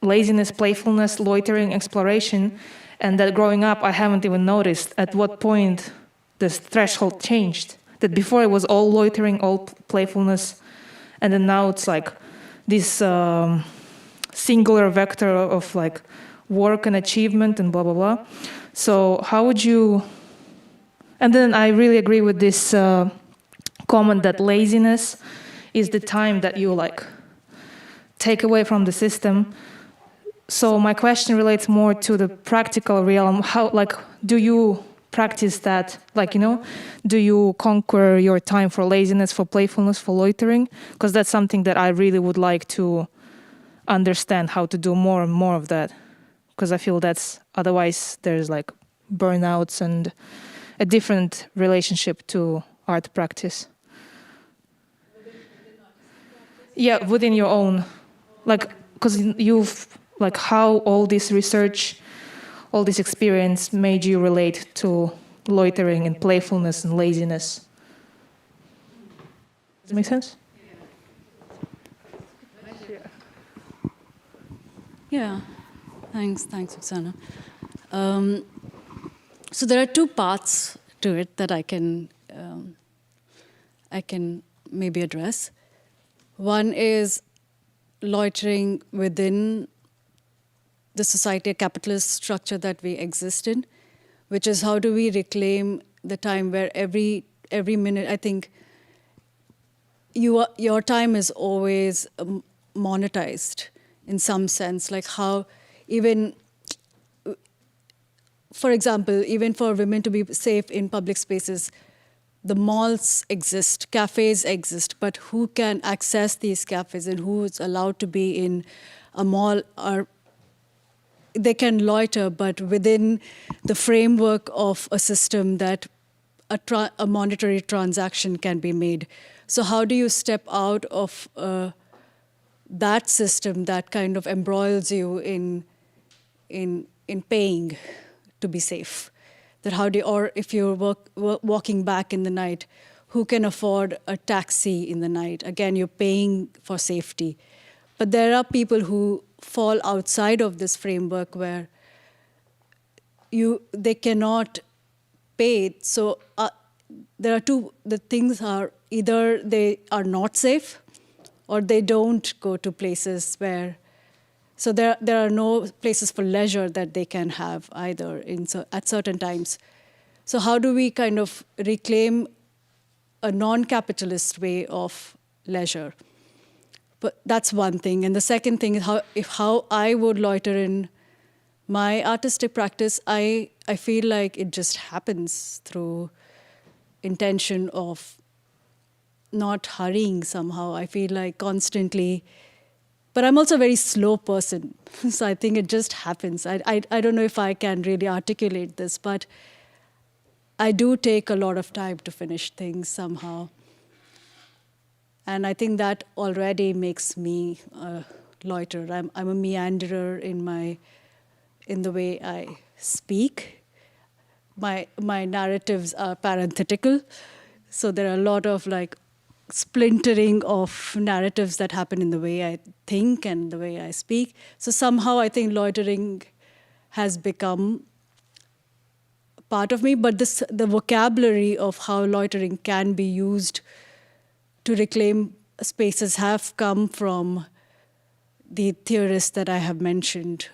laziness, playfulness, loitering, exploration, and that growing up I haven't even noticed at what point this threshold changed. That before it was all loitering, all playfulness, and then now it's like this singular vector of like work and achievement and blah, blah, blah. So how would you... And then I really agree with this comment that laziness is the time that you like take away from the system. So my question relates more to the practical realm. How, like, do you practice that? Like, you know, do you conquer your time for laziness, for playfulness, for loitering? Because that's something that I really would like to understand how to do more and more of that. Because I feel that's, otherwise there's like burnouts and a different relationship to art practice. Yeah, within your own, like, because you've, like, how all this research, all this experience made you relate to loitering and playfulness and laziness. Does that make sense? Yeah, thanks, Oksana. So there are two parts to it that I can maybe address. One is loitering within the society, a capitalist structure that we exist in, which is how do we reclaim the time where every minute, I think your time is always monetized in some sense, like how even, for example, even for women to be safe in public spaces, the malls exist, cafes exist, but who can access these cafes and who is allowed to be in a mall they can loiter, but within the framework of a system that a monetary transaction can be made. So how do you step out of that system that kind of embroils you in paying to be safe? That how do you, or if you're walking back in the night, who can afford a taxi in the night? Again, you're paying for safety. But there are people who fall outside of this framework where they cannot pay. So there are the things are either they are not safe or they don't go to places where, so there are no places for leisure that they can have either at certain times. So how do we kind of reclaim a non-capitalist way of leisure? But that's one thing. And the second thing is how I would loiter in my artistic practice. I feel like it just happens through intention of not hurrying somehow. I feel like constantly, but I'm also a very slow person. So I think it just happens. I don't know if I can really articulate this, but I do take a lot of time to finish things somehow. And I think that already makes me a loiterer. I'm a meanderer in the way I speak. My narratives are parenthetical, so there are a lot of like splintering of narratives that happen in the way I think and the way I speak. So somehow I think loitering has become part of me, but the vocabulary of how loitering can be used to reclaim spaces have come from the theorists that I have mentioned,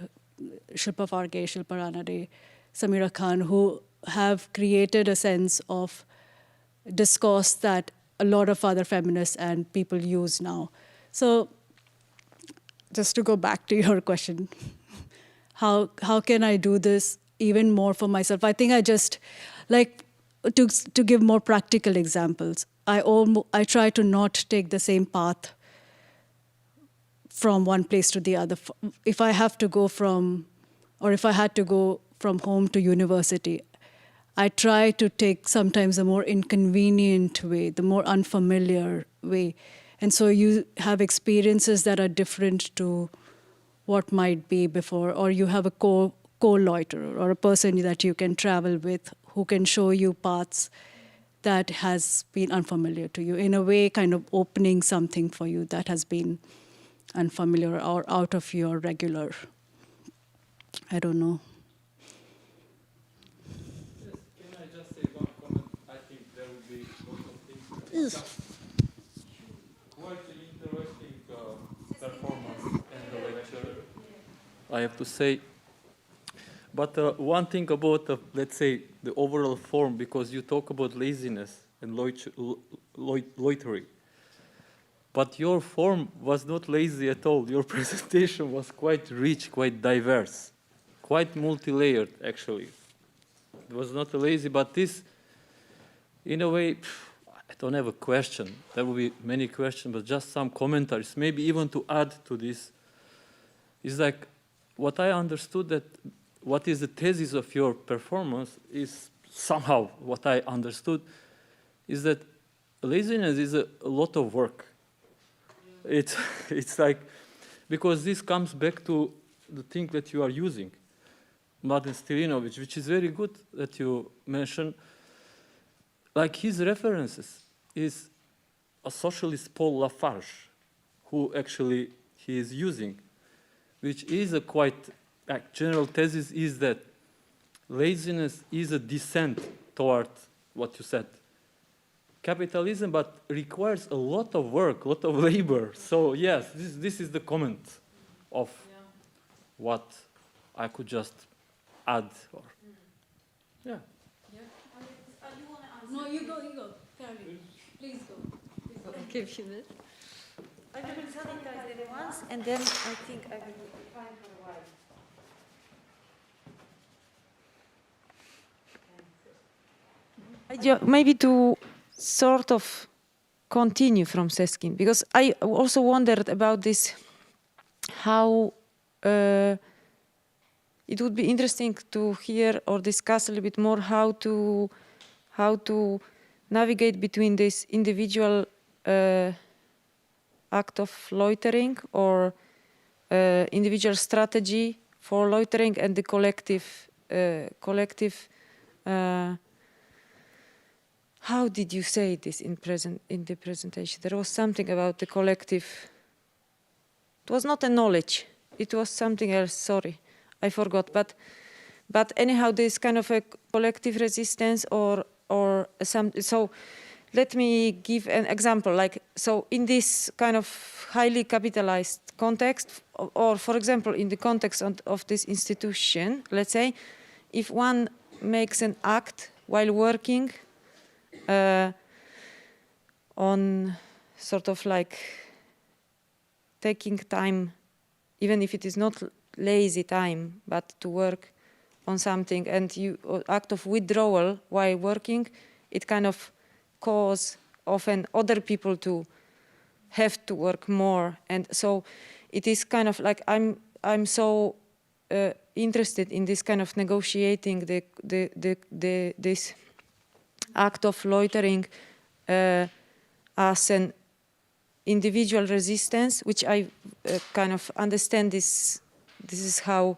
Shilpa Farge, Shilpa Ranade, Samira Khan, who have created a sense of discourse that a lot of other feminists and people use now. So just to go back to your question, how can I do this even more for myself? I think I just, like, to give more practical examples, I try to not take the same path from one place to the other. If I have to go from, or if I had to go from home to university, I try to take sometimes a more inconvenient way, the more unfamiliar way. And so you have experiences that are different to what might be before, or you have a co-loiterer or a person that you can travel with who can show you paths that has been unfamiliar to you, in a way kind of opening something for you that has been unfamiliar or out of your regular, I don't know. Can I just say one comment? I think there will be lots of things. Quite an interesting performance in the lecture, I have to say. But one thing about, let's say, the overall form, because you talk about laziness and loitering. But your form was not lazy at all. Your presentation was quite rich, quite diverse, quite multi-layered, actually. It was not lazy, but this, in a way, I don't have a question. There will be many questions, but just some commentaries, maybe even to add to this. Is like, what I understood that what is the thesis of your performance is somehow what I understood is that laziness is a lot of work. It's like, because this comes back to the thing that you are using, Mladen Stilinovic, which is very good that you mentioned. Like his references is a socialist Paul Lafarge, who actually he is using, which is a quite general thesis is that laziness is a descent toward what you said, capitalism, but requires a lot of work, a lot of labor. So yes, this is the comment of what I could just add. Or, yeah. No, you go, Karolina. Please go. I'll give you this. I will sanitize them once, and then I think I will be fine for a while. Maybe to sort of continue from Seskin, because I also wondered about this, how it would be interesting to hear or discuss a little bit more how to navigate between this individual act of loitering or individual strategy for loitering and the collective how did you say this in the presentation? There was something about the collective. It was not a knowledge. It was something else. Sorry, I forgot. But anyhow, this kind of a collective resistance or some. So, let me give an example. Like, so in this kind of highly capitalized context, or for example, in the context of this institution, let's say, if one makes an act while working on sort of like taking time, even if it is not lazy time, but to work on something, and you act of withdrawal while working, it kind of cause often other people to have to work more, and so it is kind of like I'm so interested in this kind of negotiating this act of loitering as an individual resistance, which I kind of understand this is how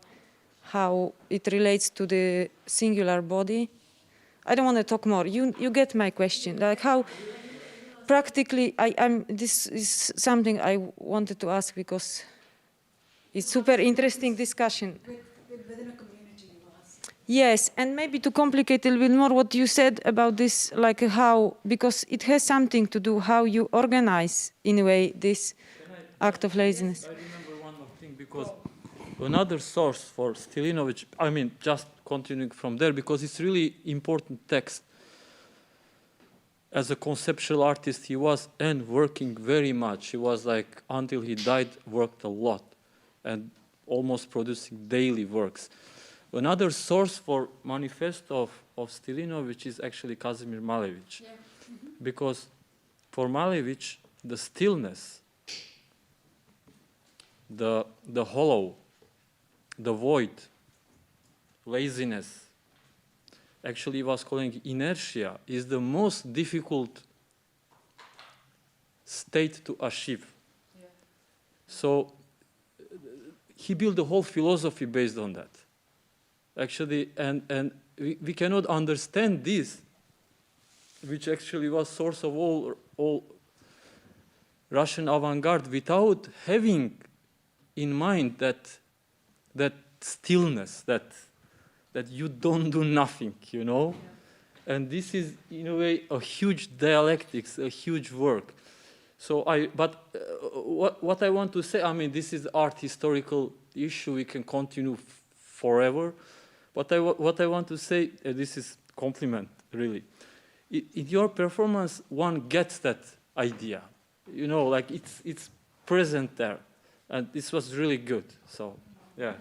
it relates to the singular body. I don't want to talk more. You get my question. Like how practically this is something I wanted to ask because it's super interesting discussion. Within a community, you ask. Yes, and maybe to complicate a little bit more what you said about this, like how, because it has something to do how you organize, in a way, this act of laziness. I remember one more thing, because another source for Stilinovic, I mean, just continuing from there, because it's really important text. As a conceptual artist, he was and working very much. He was like, until he died, worked a lot and almost producing daily works. Another source for manifesto of Stilinovic is actually Kazimir Malevich. Yeah. Mm-hmm. Because for Malevich, the stillness, the hollow, the void, laziness, actually he was calling inertia, is the most difficult state to achieve. Yeah. So he built the whole philosophy based on that. Actually, and we cannot understand this, which actually was source of all Russian avant-garde, without having in mind that stillness, that you don't do nothing, you know? Yeah. And this is, in a way, a huge dialectics, a huge work. So what I want to say, I mean, this is art historical issue, we can continue forever. But what I want to say, this is compliment, really. In your performance, one gets that idea. You know, like it's present there. And this was really good, so, yeah.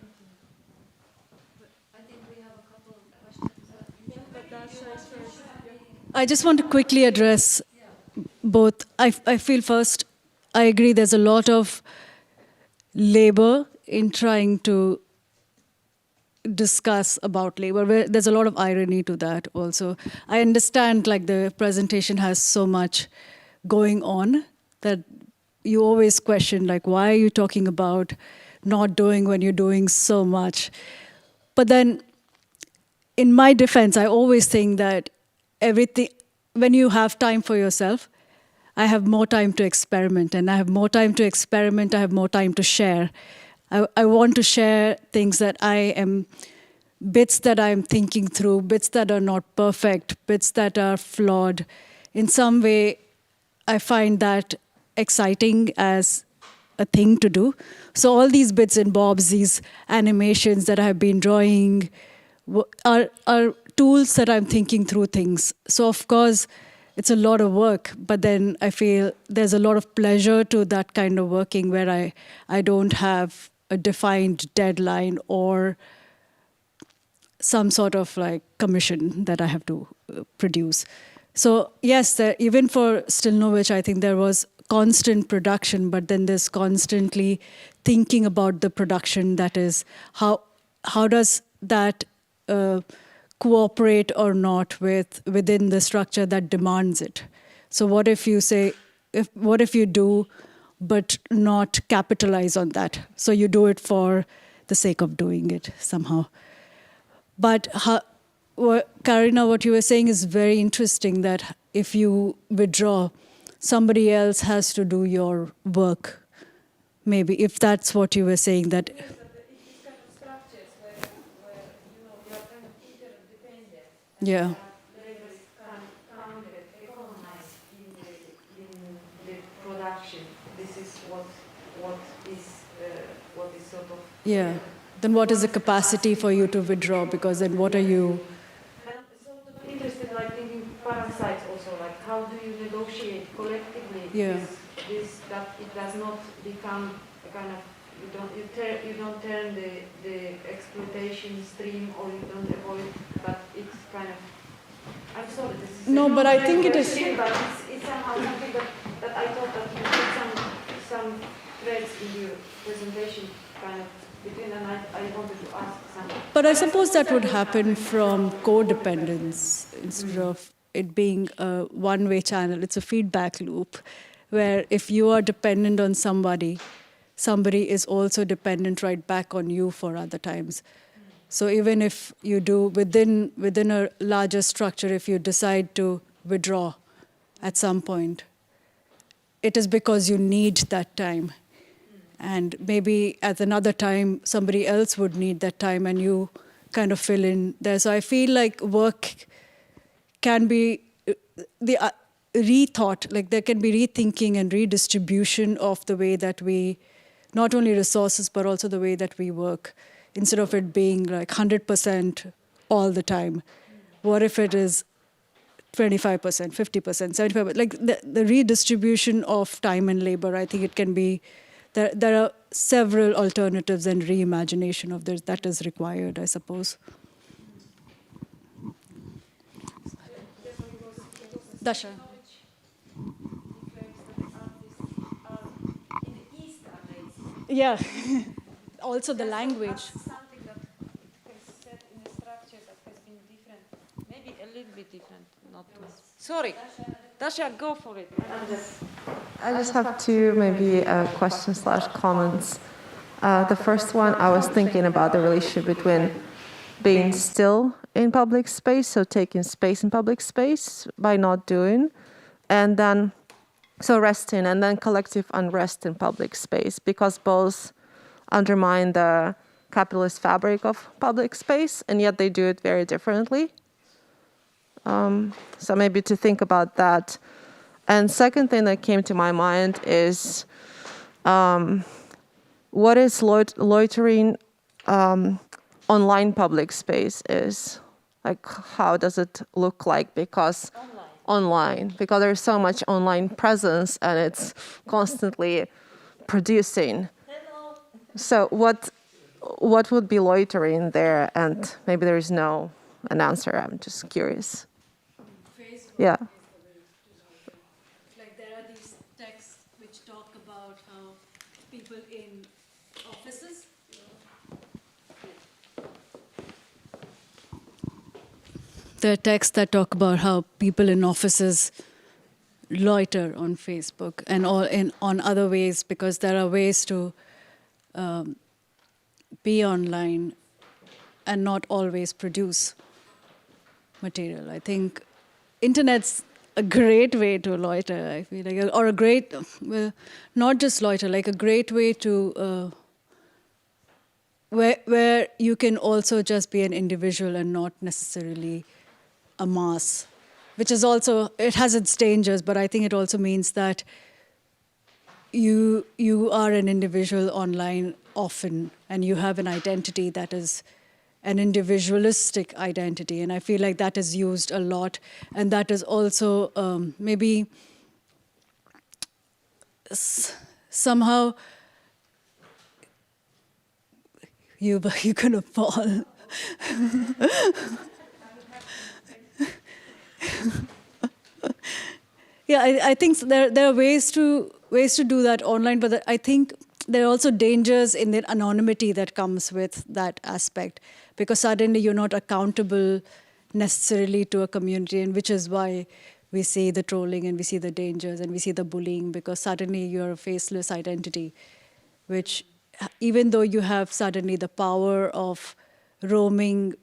I just want to quickly address both. I feel first, I agree there's a lot of labor in trying to discuss about labor. There's a lot of irony to that also. I understand like the presentation has so much going on that you always question like, why are you talking about not doing when you're doing so much? But then in my defense, I always think that everything, when you have time for yourself, I have more time to experiment, and I have more time to experiment, I have more time to share. I want to share things that bits that I'm thinking through, bits that are not perfect, bits that are flawed. In some way, I find that exciting as a thing to do. So all these bits and bobs, these animations that I've been drawing are tools that I'm thinking through things. So of course, it's a lot of work, but then I feel there's a lot of pleasure to that kind of working where I don't have a defined deadline or some sort of like commission that I have to produce. So yes, even for Stilinovic, I think there was constant production, but then there's constantly thinking about the production. That is, how does that cooperate or not within the structure that demands it? So what if you say, what if you do, but not capitalize on that? So you do it for the sake of doing it somehow. But Karolina, what you were saying is very interesting, that if you withdraw, somebody else has to do your work. Maybe, if that's what you were saying, that... These kind of structures where you know, you are kind of interdependent. Yeah. Labor is counted, economized in the production. This is what is sort of... Yeah. Then what is the capacity for you to withdraw? Because then what are you... I'm sort of interested, like thinking parasites also, like how do you negotiate collectively this that it does not become a kind of, you don't turn the exploitation stream, or you don't avoid, but it's kind of, I'm sorry, this is no, but I think it is... But it's somehow something that I thought that you put some threads in your presentation kind of between, and I wanted to ask some. But I suppose that would happen from codependence instead of it being a one-way channel. It's a feedback loop where if you are dependent on somebody is also dependent right back on you for other times. So even if you do within a larger structure, if you decide to withdraw at some point, it is because you need that time. And maybe at another time, somebody else would need that time, and you kind of fill in there. So I feel like work can be rethought, like there can be rethinking and redistribution of the way that we not only resources, but also the way that we work. Instead of it being like 100% all the time, what if it is 25%, 50%, 75%? Like the redistribution of time and labor, I think it can be, there are several alternatives and reimagination of this that is required, I suppose. Dasha. Yeah, also the language. Something that is set in a structure that has been different. Maybe a little bit different, not too. Sorry, Dasha, go for it. I just have two maybe questions/comments. The first one, I was thinking about the relationship between being still in public space, so taking space in public space by not doing, and then so resting, and then collective unrest in public space, because both undermine the capitalist fabric of public space, and yet they do it very differently. So maybe to think about that. And second thing that came to my mind is what is loitering online public space is. Like, how does it look like? Because online, because there's so much online presence and it's constantly producing. So what would be loitering there? And maybe there is no an answer. I'm just curious. Yeah. Like there are these texts which talk about how people in offices. There are texts that talk about how people in offices loiter on Facebook and on other ways, because there are ways to be online and not always produce material. I think internet's a great way to loiter, I feel like, or a great, well, not just loiter, like a great way to, where you can also just be an individual and not necessarily a mass, which is also, it has its dangers, but I think it also means that you are an individual online often, and you have an identity that is an individualistic identity, and I feel like that is used a lot, and that is also maybe somehow you're gonna fall. Yeah, I think there are ways to do that online, but I think there are also dangers in the anonymity that comes with that aspect, because suddenly you're not accountable necessarily to a community, and which is why we see the trolling and we see the dangers and we see the bullying, because suddenly you're a faceless identity, which even though you have suddenly the power of roaming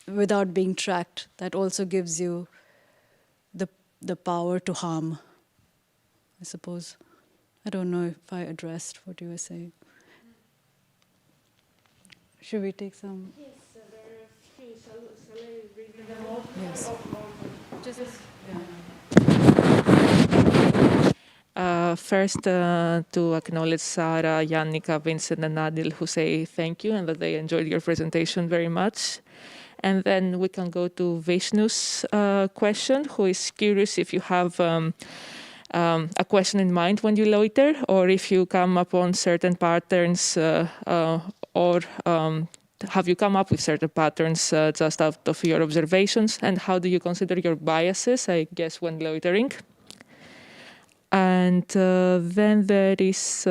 without being tracked, that also gives you the power to harm, I suppose. I don't know if I addressed what you were saying. Should we take some? Yes, there are a few. Shall I read them all? Yes. First, to acknowledge Sarah, Yannicka, Vincent, and Adil, who say thank you and that they enjoyed your presentation very much. And then we can go to Vishnu's question, who is curious if you have a question in mind when you loiter, or if you come upon certain patterns, or have you come up with certain patterns just out of your observations, and how do you consider your biases, I guess, when loitering? And then there is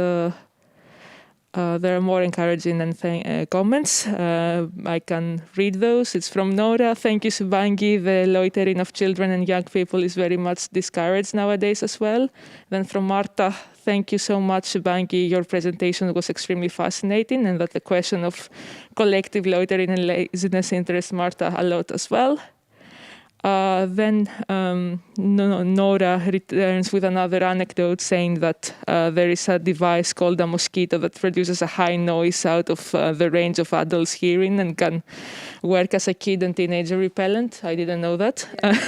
there are more encouraging and comments. I can read those. It's from Nora. Thank you, Shubhangi. The loitering of children and young people is very much discouraged nowadays as well. Then from Marta, thank you so much, Shubhangi. Your presentation was extremely fascinating, and that the question of collective loitering and laziness interests Marta a lot as well. Then Nora returns with another anecdote saying that there is a device called a mosquito that produces a high noise out of the range of adults' hearing and can work as a kid and teenager repellent. I didn't know that. Dana,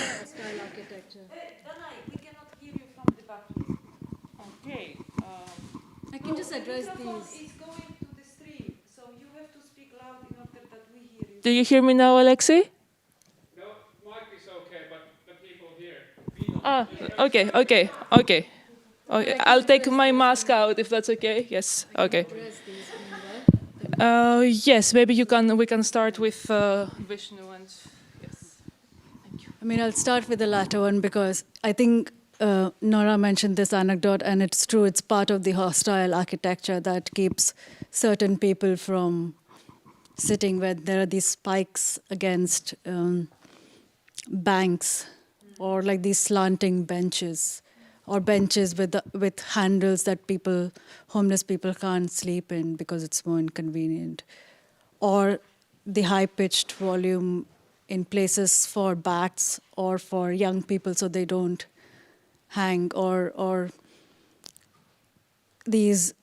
we cannot hear you from the back. Okay. I can just address microphone these. is going to the stream, so you have to speak loud in order that we hear you. Do you hear me now, Alexei? No, mic is okay, but the people here. Okay. I'll take my mask out if that's okay. Yes. Okay. Yes, maybe we can start with Vishnu and yes. Thank you. I mean, I'll start with the latter one because I think Nora mentioned this anecdote, and it's true. It's part of the hostile architecture that keeps certain people from sitting where there are these spikes against banks, or like these slanting benches, or benches with handles that homeless people can't sleep in because it's more inconvenient, or the high-pitched volume in places for bats or for young people so they don't hang, or these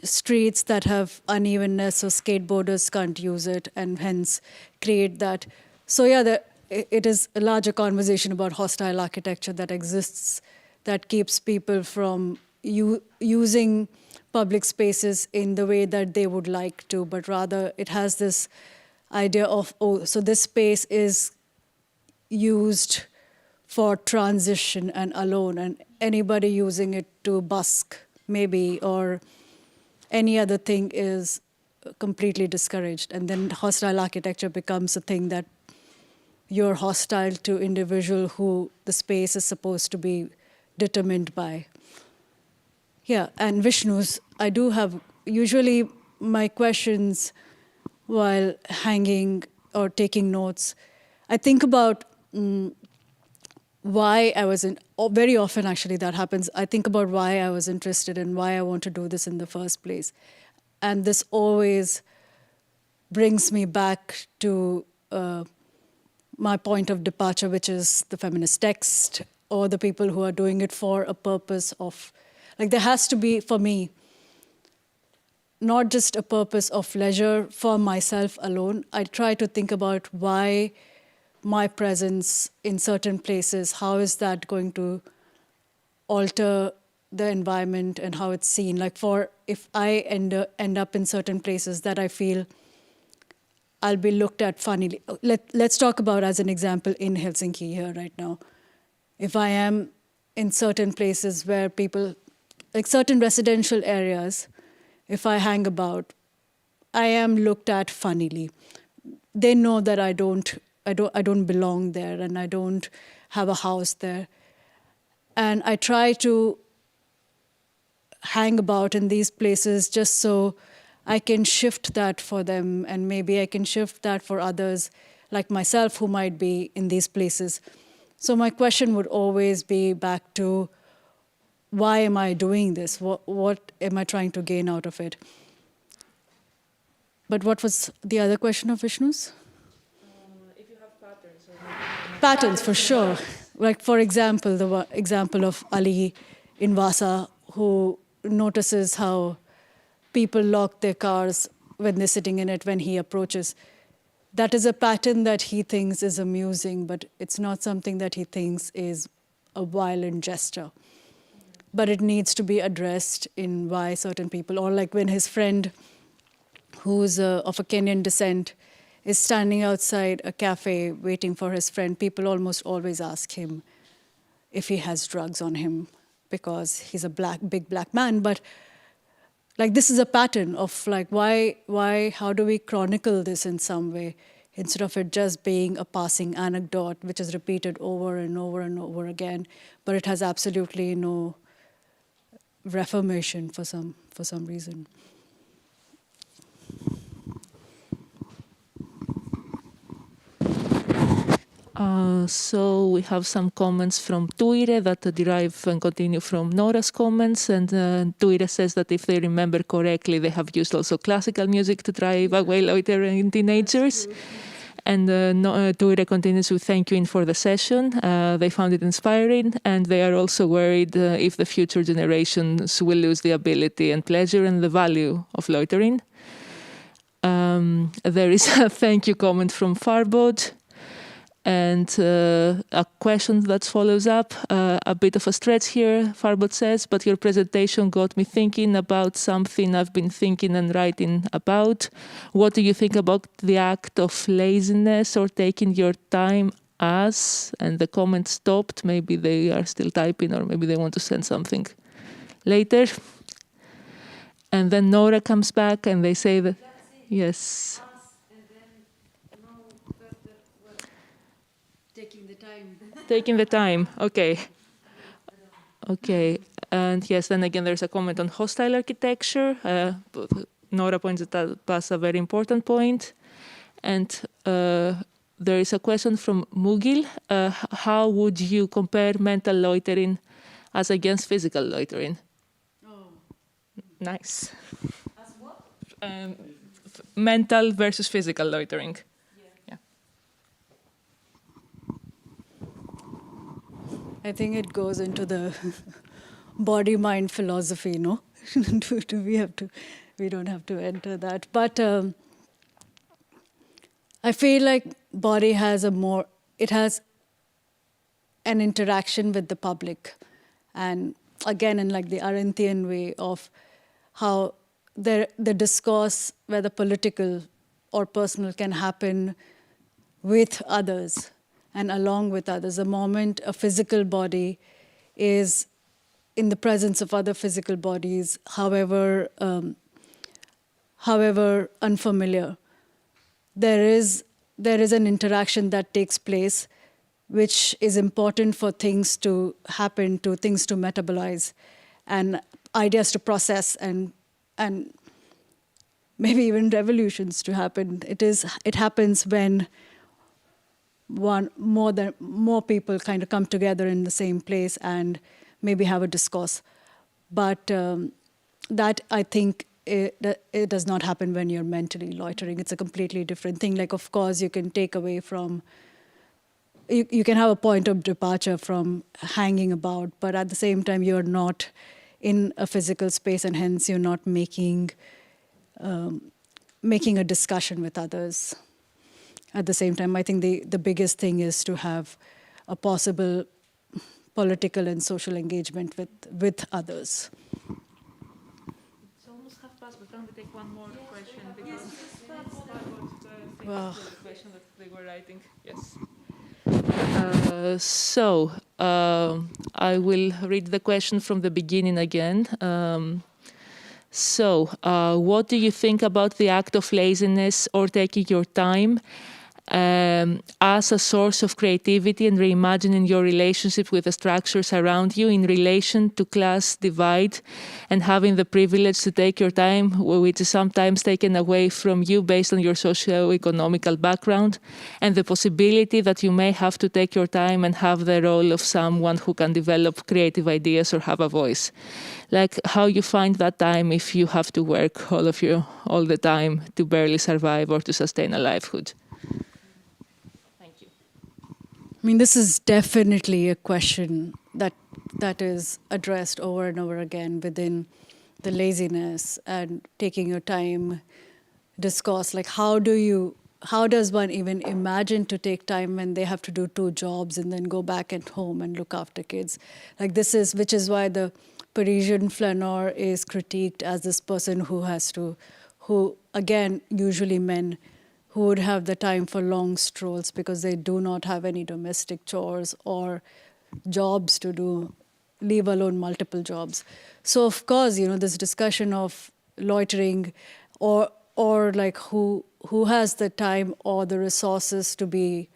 streets that have unevenness so skateboarders can't use it and hence create that. So yeah, it is a larger conversation about hostile architecture that exists that keeps people from using public spaces in the way that they would like to, but rather it has this idea of, so this space is used for transition and alone, and anybody using it to busk maybe or any other thing is completely discouraged. And then hostile architecture becomes a thing that you're hostile to individual who the space is supposed to be determined by. Yeah, and Vishnu's, I do have, usually my questions while hanging or taking notes, I think about why I was very often actually that happens, I think about why I was interested and why I want to do this in the first place. And this always brings me back to my point of departure, which is the feminist text or the people who are doing it for a purpose of, like there has to be, for me, not just a purpose of leisure for myself alone. I try to think about why my presence in certain places, how is that going to alter the environment and how it's seen. Like if I end up in certain places that I feel I'll be looked at funnily. Let's talk about, as an example, in Helsinki here right now. If I am in certain places where people, like certain residential areas, if I hang about, I am looked at funnily. They know that I don't belong there and I don't have a house there. And I try to hang about in these places just so I can shift that for them, and maybe I can shift that for others like myself who might be in these places. So my question would always be back to, why am I doing this? What am I trying to gain out of it? But what was the other question of Vishnu's? If you have patterns. Patterns, for sure. Like, for example, the example of Ali in Vasa, who notices how people lock their cars when they're sitting in it when he approaches. That is a pattern that he thinks is amusing, but it's not something that he thinks is a violent gesture. But it needs to be addressed in why certain people, or like when his friend, who's of a Kenyan descent, is standing outside a cafe waiting for his friend, people almost always ask him if he has drugs on him because he's a big black man. But like, this is a pattern of like, how do we chronicle this in some way instead of it just being a passing anecdote which is repeated over and over and over again, but it has absolutely no reformation for some reason. So we have some comments from Toire that derive and continue from Nora's comments. And Toire says that if they remember correctly, they have used also classical music to drive away loitering teenagers. And Toire continues with thank you for the session. They found it inspiring, and they are also worried if the future generations will lose the ability and pleasure and the value of loitering. There is a thank you comment from Farbod. And a question that follows up, a bit of a stretch here, Farbot says, but your presentation got me thinking about something I've been thinking and writing about. What do you think about the act of laziness or taking your time as? And the comment stopped. Maybe they are still typing, or maybe they want to send something later. And then Nora comes back and they say that, yes. Taking the time. Taking the time, okay. Okay, and yes, then again, there's a comment on hostile architecture. Nora points that that's a very important point. And there is a question from Mugil. How would you compare mental loitering as against physical loitering? Oh. Nice. As what? Mental versus physical loitering. Yeah. I think it goes into the body-mind philosophy, no? We don't have to enter that. But I feel like body has it has an interaction with the public. And again, in like the Arendtian way of how the discourse, whether political or personal, can happen with others and along with others. The moment a physical body is in the presence of other physical bodies, however unfamiliar, there is an interaction that takes place, which is important for things to happen, to things to metabolize, and ideas to process, and maybe even revolutions to happen. It happens when more people kind of come together in the same place and maybe have a discourse. But that, I think, it does not happen when you're mentally loitering. It's a completely different thing. Like, of course, you can take away from, you can have a point of departure from hanging about, but at the same time, you're not in a physical space, and hence you're not making a discussion with others. At the same time, I think the biggest thing is to have a possible political and social engagement with others. It's almost half past, but can we take one more question? Because Wow. the question that they were writing. Yes. I will read the question from the beginning again. What do you think about the act of laziness or taking your time as a source of creativity and reimagining your relationship with the structures around you in relation to class divide and having the privilege to take your time, which is sometimes taken away from you based on your socio-economical background, and the possibility that you may have to take your time and have the role of someone who can develop creative ideas or have a voice? Like how you find that time if you have to work all the time to barely survive or to sustain a livelihood. I mean, this is definitely a question that is addressed over and over again within the laziness and taking your time discourse. Like, how does one even imagine to take time when they have to do 2 jobs and then go back at home and look after kids? Like, which is why the Parisian flaneur is critiqued as this person who again, usually men, who would have the time for long strolls because they do not have any domestic chores or jobs to do, leave alone multiple jobs. So of course, this discussion of loitering or like who has the time or the resources to be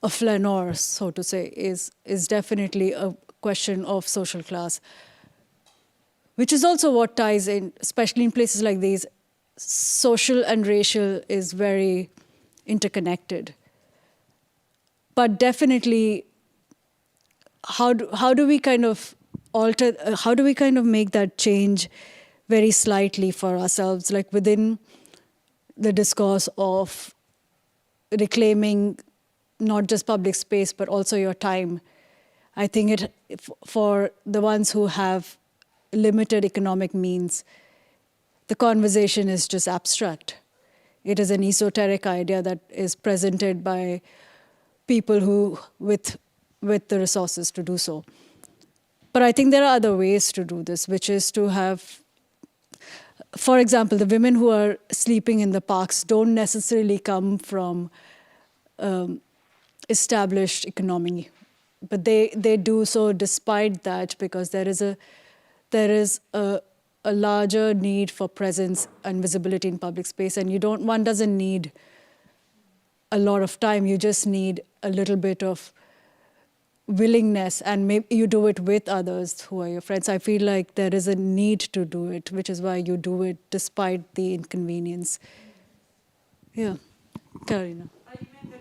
a flaneur, so to say, is definitely a question of social class, which is also what ties in, especially in places like these. Social and racial is very interconnected. But definitely, how do we kind of make that change very slightly for ourselves, like within the discourse of reclaiming not just public space, but also your time? I think for the ones who have limited economic means, the conversation is just abstract. It is an esoteric idea that is presented by people who with the resources to do so. But I think there are other ways to do this, which is to have, for example, the women who are sleeping in the parks don't necessarily come from established economy, but they do so despite that, because there is a larger need for presence and visibility in public space, and one doesn't need a lot of time. You just need a little bit of willingness, and maybe you do it with others who are your friends. I feel like there is a need to do it, which is why you do it despite the inconvenience. Yeah, Karolina. I remember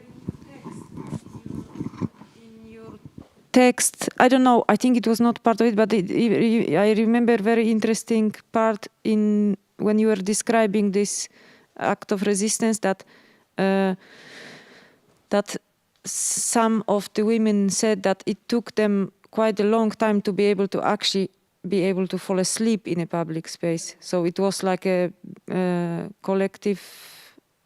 in your text, I don't know, I think it was not part of it, but I remember very interesting part in when you were describing this act of resistance, that that some of the women said that it took them quite a long time to be able to actually be able to fall asleep in a public space. So it was like a collective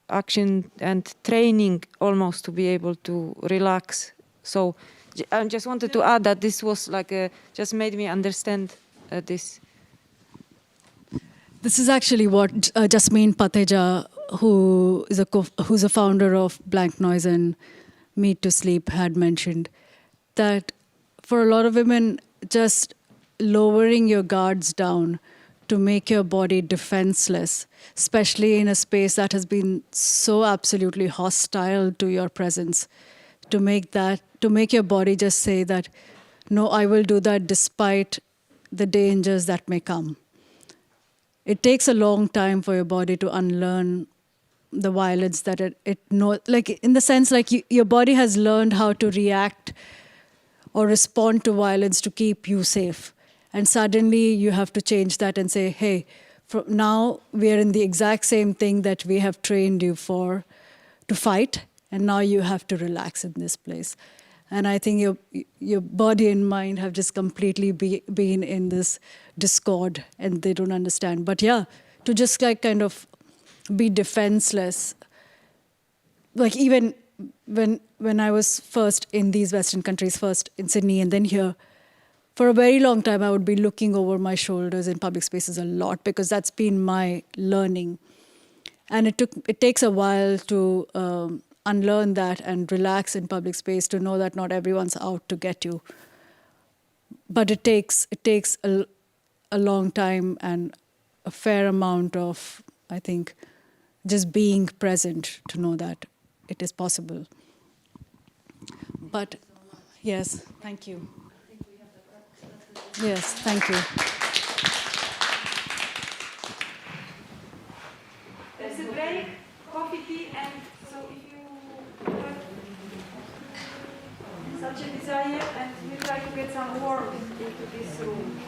action and training almost to be able to relax. So I just wanted to add that this was like just made me understand this. This is actually what Jasmine Pateja, who's a founder of Blank Noise and Meet to Sleep, had mentioned, that for a lot of women, just lowering your guards down to make your body defenseless, especially in a space that has been so absolutely hostile to your presence, to make your body just say that, no, I will do that despite the dangers that may come. It takes a long time for your body to unlearn the violence that it knows, like in the sense like your body has learned how to react or respond to violence to keep you safe. And suddenly you have to change that and say, hey, now we are in the exact same thing that we have trained you for, to fight, and now you have to relax in this place. And I think your body and mind have just completely been in this discord, and they don't understand. But yeah, to just like kind of be defenseless. Like even when I was first in these Western countries, first in Sydney and then here, for a very long time I would be looking over my shoulders in public spaces a lot, because that's been my learning. And it takes a while to unlearn that and relax in public space, to know that not everyone's out to get you. But it takes a long time and a fair amount of, I think, just being present to know that it is possible. But yes, thank you. Yes, thank you. There's a break, coffee, tea, and so if you have such a desire, and we try to get some warmth into this room.